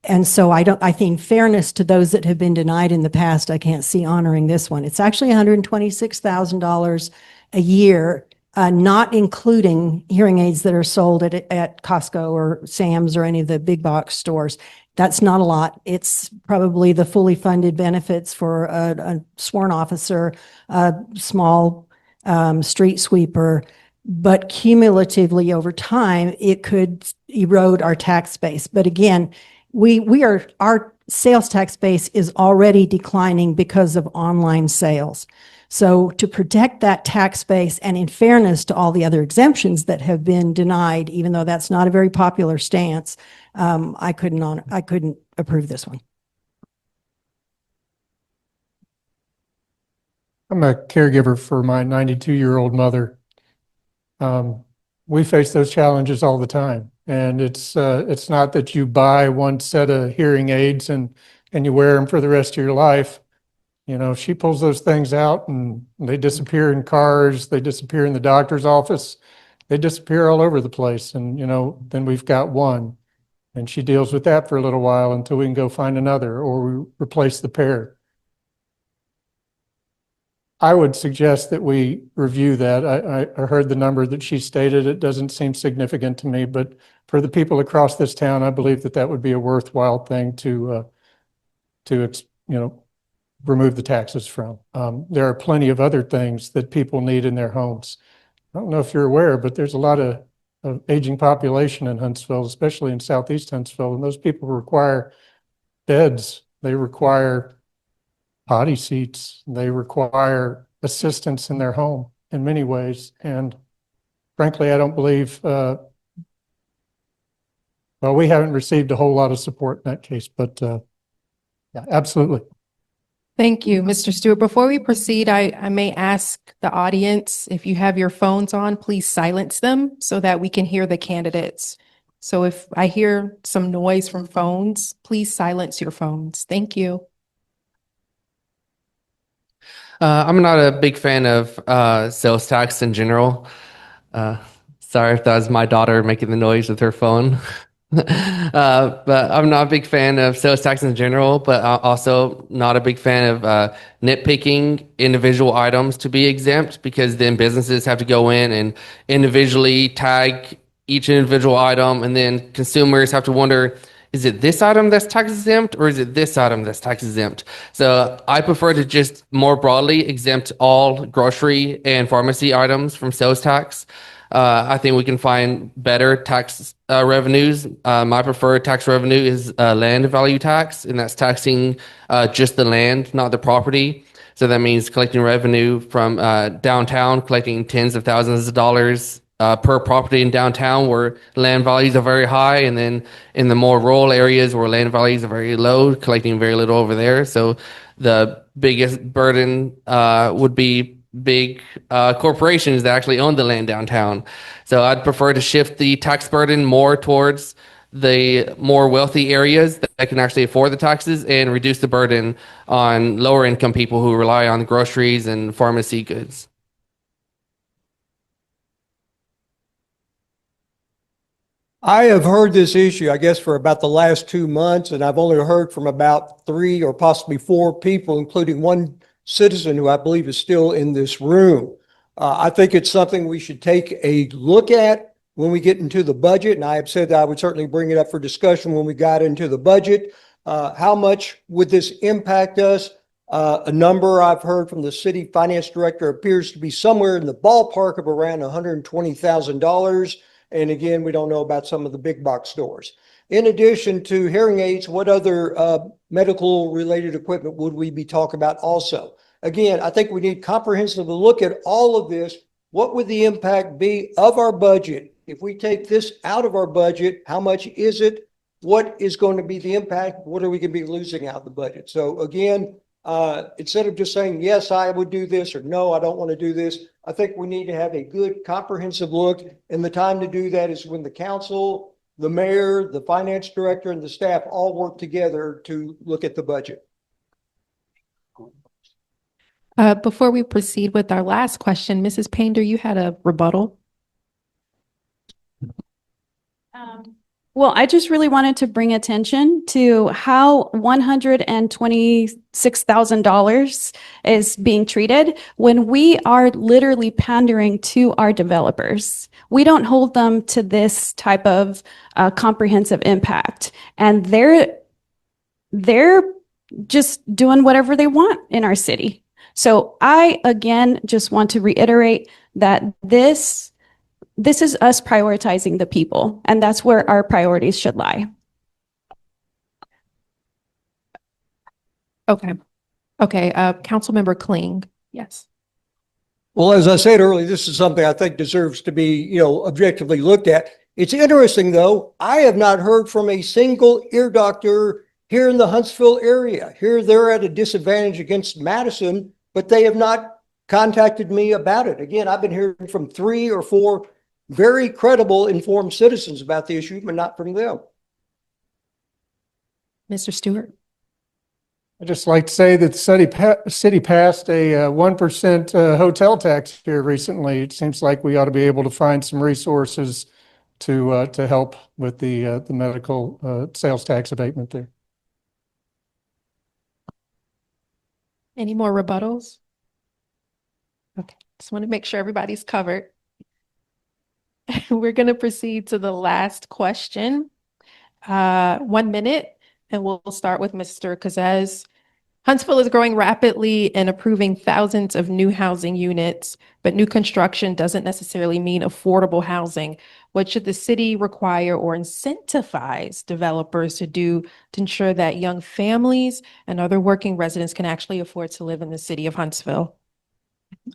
And so I think fairness to those that have been denied in the past, I can't see honoring this one. It's actually $126,000 a year, not including hearing aids that are sold at Costco or Sam's or any of the big box stores. That's not a lot. It's probably the fully funded benefits for a sworn officer, a small street sweeper, but cumulatively over time, it could erode our tax base. But again, our sales tax base is already declining because of online sales. So to protect that tax base, and in fairness to all the other exemptions that have been denied, even though that's not a very popular stance, I couldn't approve this one. I'm a caregiver for my 92-year-old mother. We face those challenges all the time. And it's not that you buy one set of hearing aids and you wear them for the rest of your life. You know, she pulls those things out and they disappear in cars, they disappear in the doctor's office, they disappear all over the place. And, you know, then we've got one and she deals with that for a little while until we can go find another or we replace the pair. I would suggest that we review that. I heard the number that she stated. It doesn't seem significant to me, but for the people across this town, I believe that that would be a worthwhile thing to remove the taxes from. There are plenty of other things that people need in their homes. I don't know if you're aware, but there's a lot of aging population in Huntsville, especially in Southeast Huntsville, and those people require beds. They require potty seats. They require assistance in their home in many ways. And frankly, I don't believe, well, we haven't received a whole lot of support in that case, but yeah, absolutely. Thank you, Mr. Stewart. Before we proceed, I may ask the audience, if you have your phones on, please silence them so that we can hear the candidates. So if I hear some noise from phones, please silence your phones. Thank you. I'm not a big fan of sales tax in general. Sorry if that was my daughter making the noise with her phone. But I'm not a big fan of sales tax in general, but also not a big fan of nitpicking individual items to be exempt, because then businesses have to go in and individually tag each individual item, and then consumers have to wonder, is it this item that's tax exempt or is it this item that's tax exempt? So I prefer to just more broadly exempt all grocery and pharmacy items from sales tax. I think we can find better tax revenues. My preferred tax revenue is land value tax, and that's taxing just the land, not the property. So that means collecting revenue from downtown, collecting tens of thousands of dollars per property in downtown where land values are very high, and then in the more rural areas where land values are very low, collecting very little over there. So the biggest burden would be big corporations that actually own the land downtown. So I'd prefer to shift the tax burden more towards the more wealthy areas that can actually afford the taxes, and reduce the burden on lower income people who rely on groceries and pharmacy goods. I have heard this issue, I guess, for about the last 2 months, and I've only heard from about 3 or possibly 4 people, including one citizen who I believe is still in this room. I think it's something we should take a look at when we get into the budget, and I have said that I would certainly bring it up for discussion when we got into the budget. How much would this impact us? A number I've heard from the city finance director appears to be somewhere in the ballpark of around $120,000. And again, we don't know about some of the big box stores. In addition to hearing aids, what other medical related equipment would we be talking about also? Again, I think we need comprehensive to look at all of this. What would the impact be of our budget? If we take this out of our budget, how much is it? What is going to be the impact? What are we going to be losing out of the budget? So again, instead of just saying, yes, I would do this, or no, I don't want to do this, I think we need to have a good comprehensive look. And the time to do that is when the council, the mayor, the finance director, and the staff all work together to look at the budget. Before we proceed with our last question, Mrs. Painter, you had a rebuttal. Well, I just really wanted to bring attention to how $126,000 is being treated when we are literally pandering to our developers. We don't hold them to this type of comprehensive impact, and they're just doing whatever they want in our city. So I, again, just want to reiterate that this is us prioritizing the people, and that's where our priorities should lie. Okay. Councilmember Kling. Yes. Well, as I said earlier, this is something I think deserves to be, objectively looked at. It's interesting, though. I have not heard from a single ear doctor here in the Huntsville area. Here, they're at a disadvantage against Madison, but they have not contacted me about it. Again, I've been hearing from 3 or 4 very credible, informed citizens about the issue, but not from them. Mr. Stewart? I'd just like to say that the city passed a 1% hotel tax here recently. It seems like we ought to be able to find some resources to help with the medical sales tax abatement there. Any more rebuttals? Okay, just want to make sure everybody's covered. We're going to proceed to the last question. 1 minute, and we'll start with Mr. Kazez. Huntsville is growing rapidly and approving thousands of new housing units, but new construction doesn't necessarily mean affordable housing. What should the city require or incentivize developers to do to ensure that young families and other working residents can actually afford to live in the city of Huntsville?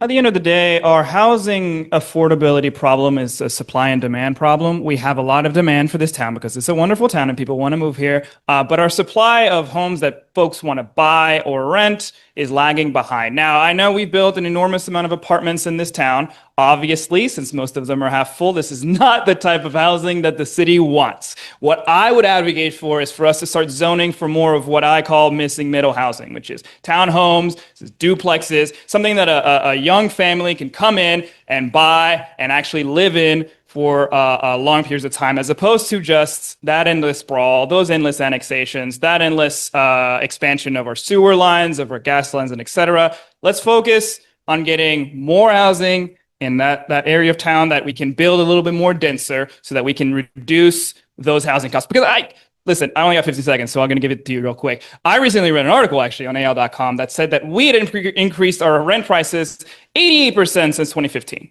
At the end of the day, our housing affordability problem is a supply and demand problem. We have a lot of demand for this town because it's a wonderful town and people want to move here. But our supply of homes that folks want to buy or rent is lagging behind. Now, I know we've built an enormous amount of apartments in this town. Obviously, since most of them are half full, this is not the type of housing that the city wants. What I would advocate for is for us to start zoning for more of what I call missing middle housing, which is townhomes, duplexes, something that a young family can come in and buy and actually live in for long periods of time, as opposed to just that endless sprawl, those endless annexations, that endless expansion of our sewer lines, of our gas lines, and et cetera. Let's focus on getting more housing in that area of town that we can build a little bit more denser so that we can reduce those housing costs. Because listen, I only got 50 seconds, so I'm going to give it to you real quick. I recently read an article actually on AL.com that said that we had increased our rent prices 88% since 2015.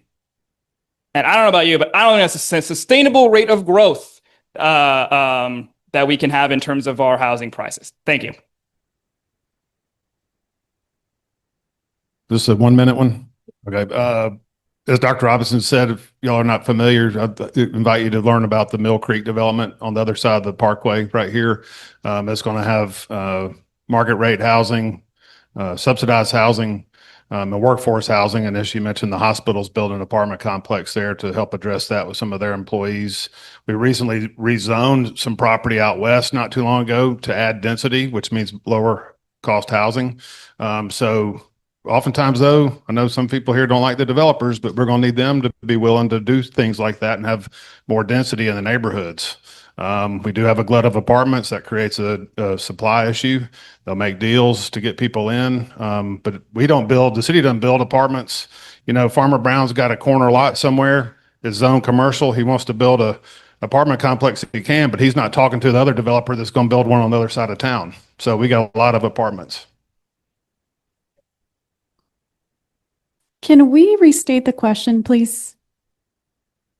And I don't know about you, but I don't think that's a sustainable rate of growth that we can have in terms of our housing prices. Thank you. This is a 1 minute one. Okay. As Dr. Robinson said, if y'all are not familiar, I invite you to learn about the Mill Creek development on the other side of the parkway right here. It's going to have market rate housing, subsidized housing, and workforce housing. And as you mentioned, the hospital's building an apartment complex there to help address that with some of their employees. We recently rezoned some property out west not too long ago to add density, which means lower cost housing. So oftentimes, though, I know some people here don't like the developers, but we're going to need them to be willing to do things like that and have more density in the neighborhoods. We do have a glut of apartments that creates a supply issue. They'll make deals to get people in, but the city doesn't build apartments. You know, Farmer Brown's got a corner lot somewhere. It's zoned commercial. He wants to build a apartment complex if he can, but he's not talking to the other developer that's going to build one on the other side of town. So we got a lot of apartments. Can we restate the question, please?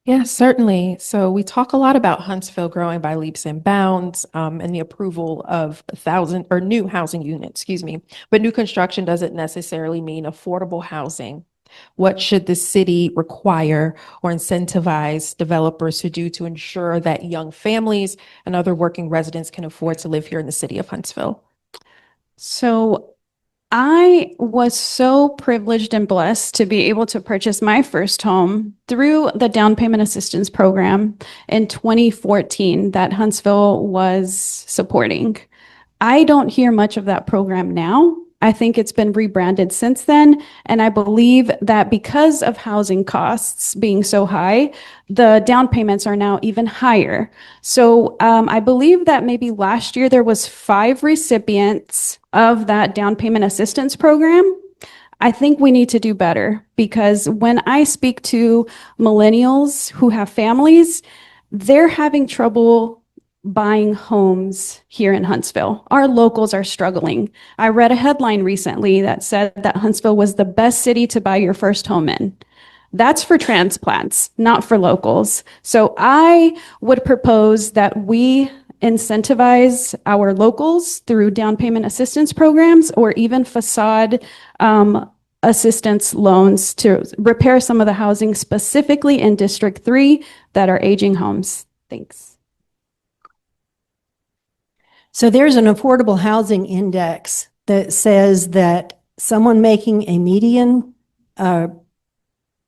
Yeah, certainly. So we talk a lot about Huntsville growing by leaps and bounds, and the approval of 1,000 or new housing units, but new construction doesn't necessarily mean affordable housing. What should the city require or incentivize developers to do to ensure that young families and other working residents can afford to live here in the city of Huntsville? So I was so privileged and blessed to be able to purchase my first home through the down payment assistance program in 2014 that Huntsville was supporting. I don't hear much of that program now. I think it's been rebranded since then. And I believe that because of housing costs being so high, the down payments are now even higher. So I believe that maybe last year there was 5 recipients of that down payment assistance program. I think we need to do better, because when I speak to millennials who have families, they're having trouble buying homes here in Huntsville. Our locals are struggling. I read a headline recently that said that Huntsville was the best city to buy your first home in. That's for transplants, not for locals. So I would propose that we incentivize our locals through down payment assistance programs or even facade assistance loans to repair some of the housing specifically in District 3 that are aging homes. Thanks. So there's an affordable housing index that says that someone making a median a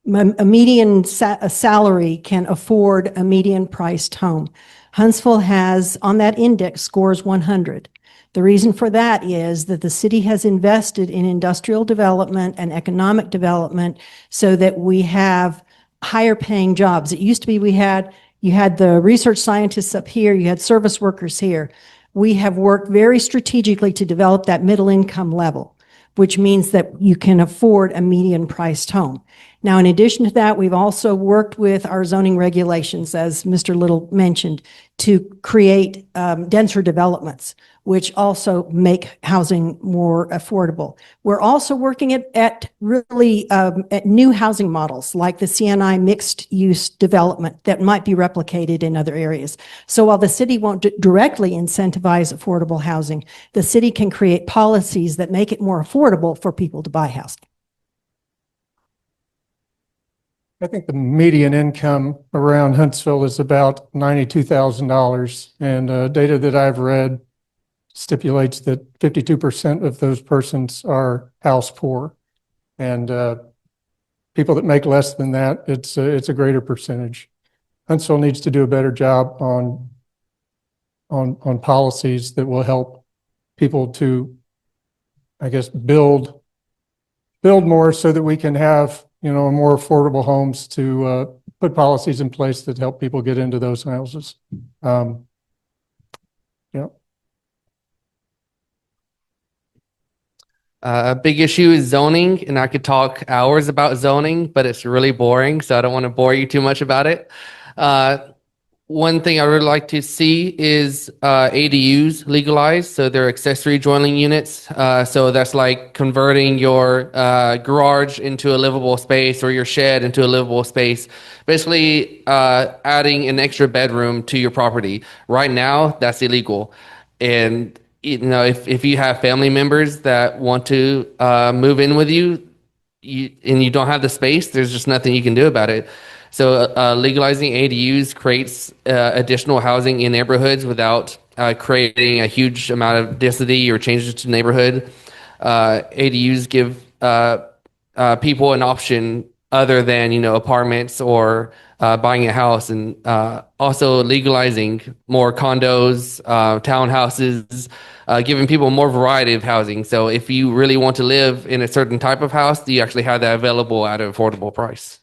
median salary can afford a median priced home. Huntsville has, on that index, scores 100. The reason for that is that the city has invested in industrial development and economic development so that we have higher paying jobs. It used to be you had the research scientists up here, you had service workers here. We have worked very strategically to develop that middle income level, which means that you can afford a median priced home. Now, in addition to that, we've also worked with our zoning regulations, as Mr. Little mentioned, to create denser developments, which also make housing more affordable. We're also working at new housing models like the CNI mixed use development that might be replicated in other areas. So while the city won't directly incentivize affordable housing, the city can create policies that make it more affordable for people to buy housing. I think the median income around Huntsville is about $92,000. And data that I've read stipulates that 52% of those persons are house poor. And people that make less than that, it's a greater percentage. Huntsville needs to do a better job on policies that will help people to, I guess, build more so that we can have, more affordable homes, to put policies in place that help people get into those houses. A big issue is zoning, and I could talk hours about zoning, but it's really boring, so I don't want to bore you too much about it. One thing I really like to see is ADUs legalized, so they're accessory dwelling units. So that's like converting your garage into a livable space or your shed into a livable space. Basically, adding an extra bedroom to your property. Right now, that's illegal. And if you have family members that want to move in with you, and you don't have the space, there's just nothing you can do about it. So legalizing ADUs creates additional housing in neighborhoods without creating a huge amount of density or changes to the neighborhood. ADUs give people an option other than apartments or buying a house, and also legalizing more condos, townhouses, giving people more variety of housing. So if you really want to live in a certain type of house, you actually have that available at an affordable price.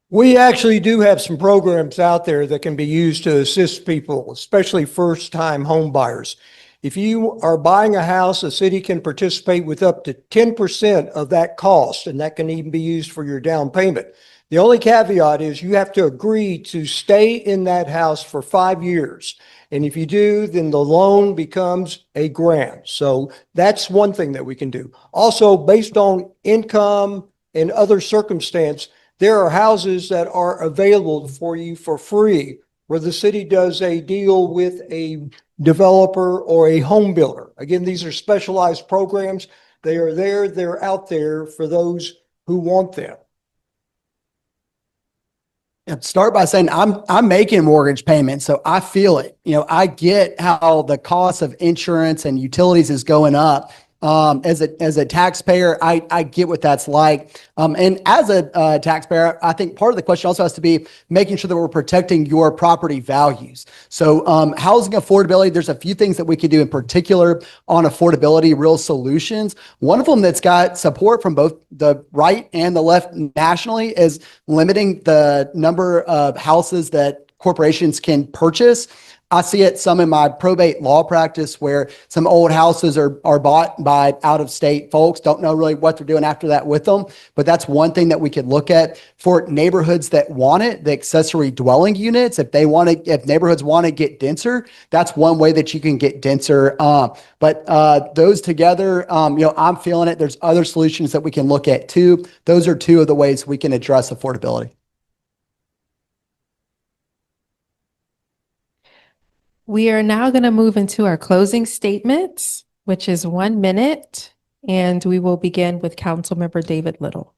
We actually do have some programs out there that can be used to assist people, especially first-time home buyers. If you are buying a house, the city can participate with up to 10% of that cost, and that can even be used for your down payment. The only caveat is you have to agree to stay in that house for 5 years. And if you do, then the loan becomes a grant. So that's one thing that we can do. Also, based on income and other circumstance, there are houses that are available for you for free, where the city does a deal with a developer or a home builder. Again, these are specialized programs. They are there, they're out there for those who want them. Yeah, start by saying I'm making mortgage payments, so I feel it. I get how the cost of insurance and utilities is going up. As a taxpayer, I get what that's like. And as a taxpayer, I think part of the question also has to be making sure that we're protecting your property values. So housing affordability, there's a few things that we can do in particular on affordability, real solutions. One of them that's got support from both the right and the left nationally is limiting the number of houses that corporations can purchase. I see it some in my probate law practice where some old houses are bought by out-of-state folks, don't know really what they're doing after that with them. But that's one thing that we could look at for neighborhoods that want it, the accessory dwelling units. If neighborhoods want to get denser, that's one way that you can get denser. But those together, I'm feeling it. There's other solutions that we can look at too. Those are two of the ways we can address affordability. We are now going to move into our closing statements, which is 1 minute, and we will begin with Councilmember David Little.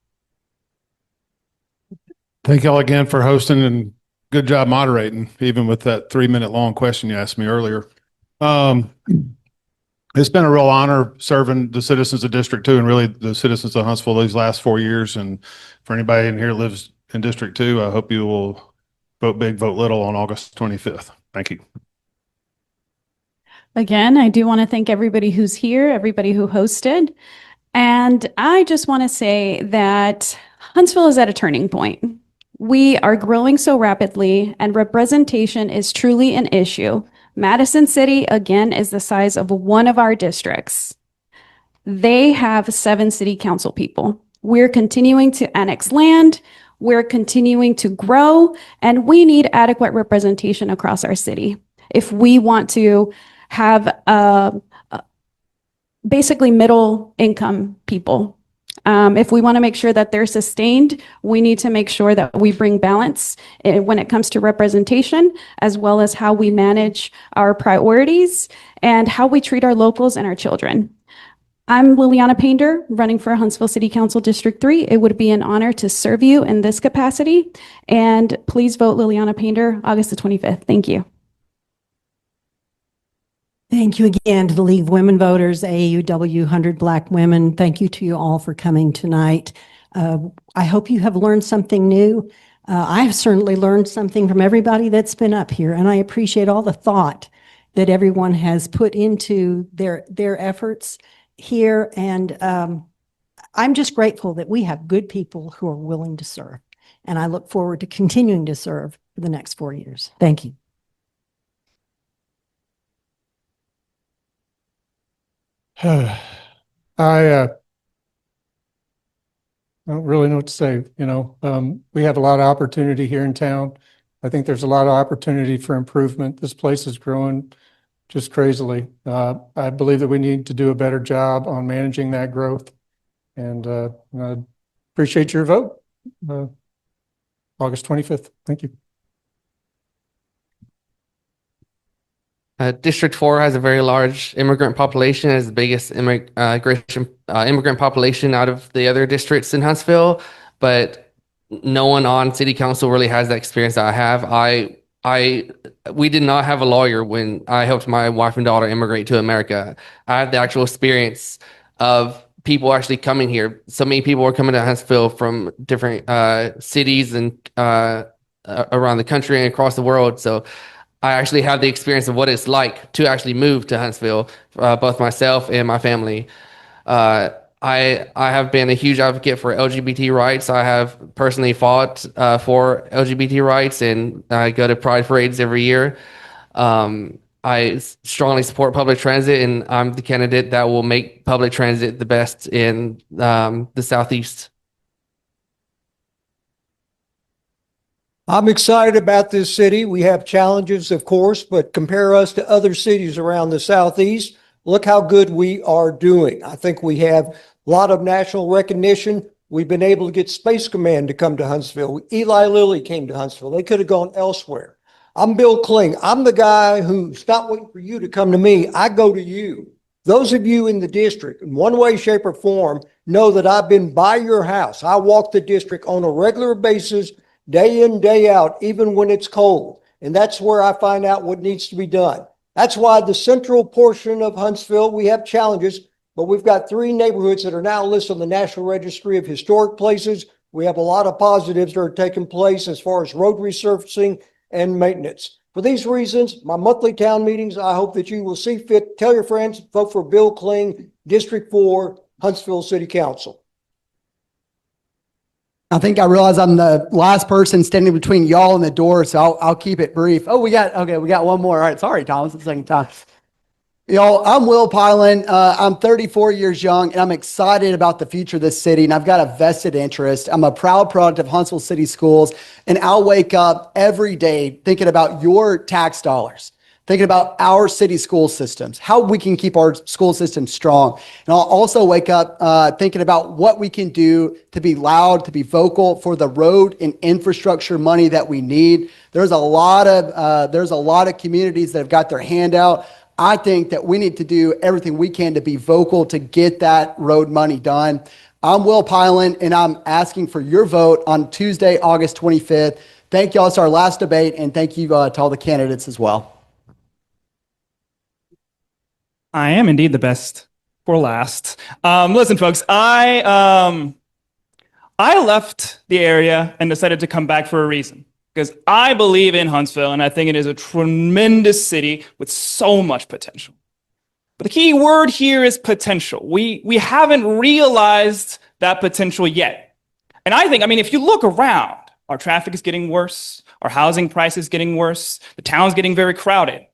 Thank y'all again for hosting, and good job moderating, even with that 3-minute long question you asked me earlier. It's been a real honor serving the citizens of District 2 and really the citizens of Huntsville these last 4 years. And for anybody in here who lives in District 2, I hope you will vote big, vote little on August 25th. Thank you. Again, I do want to thank everybody who's here, everybody who hosted. And I just want to say that Huntsville is at a turning point. We are growing so rapidly, and representation is truly an issue. Madison City, again, is the size of one of our districts. They have 7 city council people. We're continuing to annex land. We're continuing to grow, and we need adequate representation across our city if we want to have basically middle income people. If we want to make sure that they're sustained, we need to make sure that we bring balance when it comes to representation, as well as how we manage our priorities and how we treat our locals and our children. I'm Liliana Painter, running for Huntsville City Council District 3. It would be an honor to serve you in this capacity. And please vote Liliana Painter August the 25th. Thank you. Thank you again to the League of Women Voters, AAUW 100 Black Women. Thank you to you all for coming tonight. I hope you have learned something new. I have certainly learned something from everybody that's been up here, and I appreciate all the thought that everyone has put into their efforts here. And I'm just grateful that we have good people who are willing to serve. And I look forward to continuing to serve for the next 4 years. Thank you. I don't really know what to say. We have a lot of opportunity here in town. I think there's a lot of opportunity for improvement. This place is growing just crazily. I believe that we need to do a better job on managing that growth. And I appreciate your vote, August 25th. Thank you. District 4 has a very large immigrant population. It's the biggest immigrant population out of the other districts in Huntsville, but no one on city council really has that experience that I have. We did not have a lawyer when I helped my wife and daughter immigrate to America. I had the actual experience of people actually coming here. So many people were coming to Huntsville from different cities and around the country and across the world. So I actually have the experience of what it's like to actually move to Huntsville, both myself and my family. I have been a huge advocate for LGBT rights. I have personally fought for LGBT rights, and I go to Pride parades every year. I strongly support public transit, and I'm the candidate that will make public transit the best in the Southeast. I'm excited about this city. We have challenges, of course, but compare us to other cities around the Southeast. Look how good we are doing. I think we have a lot of national recognition. We've been able to get Space Command to come to Huntsville. Eli Lilly came to Huntsville. They could have gone elsewhere. I'm Bill Kling. I'm the guy who's not waiting for you to come to me. I go to you. Those of you in the district, in one way, shape, or form, know that I've been by your house. I walk the district on a regular basis, day in, day out, even when it's cold. And that's where I find out what needs to be done. That's why the central portion of Huntsville, we have challenges, but we've got 3 neighborhoods that are now listed on the National Registry of Historic Places. We have a lot of positives that are taking place as far as road resurfacing and maintenance. For these reasons, my monthly town meetings, I hope that you will see fit. Tell your friends, vote for Bill Kling, District 4, Huntsville City Council. I think I realize I'm the last person standing between y'all and the door, so I'll keep it brief. Oh, we got one more. All right, sorry, Thomas, it's the second time. Y'all, I'm Will Pylan. I'm 34 years young, and I'm excited about the future of this city, and I've got a vested interest. I'm a proud product of Huntsville City Schools, and I'll wake up every day thinking about your tax dollars, thinking about our city school systems, how we can keep our school system strong. And I'll also wake up thinking about what we can do to be loud, to be vocal for the road and infrastructure money that we need. There's a lot of communities that have got their hand out. I think that we need to do everything we can to be vocal to get that road money done. I'm Will Pylan, and I'm asking for your vote on Tuesday, August 25th. Thank y'all. It's our last debate, and thank you to all the candidates as well. I am indeed the best for last. Listen, folks, I left the area and decided to come back for a reason. Because I believe in Huntsville, and I think it is a tremendous city with so much potential. But the key word here is potential. We haven't realized that potential yet. And I mean, if you look around, our traffic is getting worse, our housing price is getting worse, the town's getting very crowded.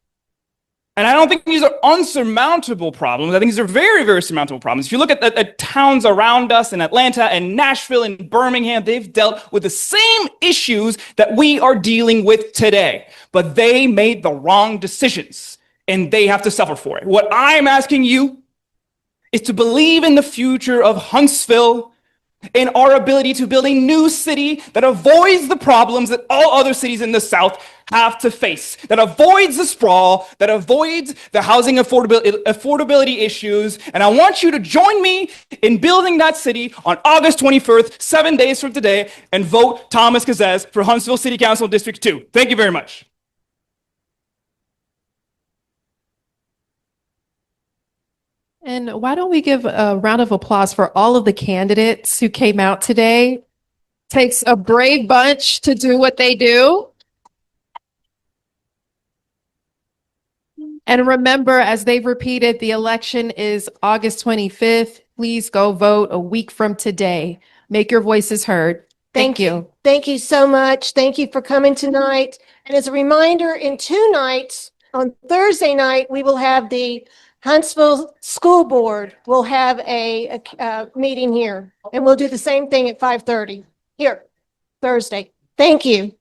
And I don't think these are unsurmountable problems. I think these are very, very surmountable problems. If you look at the towns around us in Atlanta and Nashville and Birmingham, they've dealt with the same issues that we are dealing with today. But they made the wrong decisions, and they have to suffer for it. What I'm asking you is to believe in the future of Huntsville, in our ability to build a new city that avoids the problems that all other cities in the South have to face, that avoids the sprawl, that avoids the housing affordability issues. And I want you to join me in building that city on August 21st, 7 days from today, and vote Thomas Kazez for Huntsville City Council District 2. Thank you very much. And why don't we give a round of applause for all of the candidates who came out today? Takes a brave bunch to do what they do. And remember, as they've repeated, the election is August 25th. Please go vote a week from today. Make your voices heard. Thank you. Thank you so much. Thank you for coming tonight. And as a reminder, in 2 nights, on Thursday night, we will have the Huntsville School Board will have a meeting here, and we'll do the same thing at 5:30 here, Thursday. Thank you.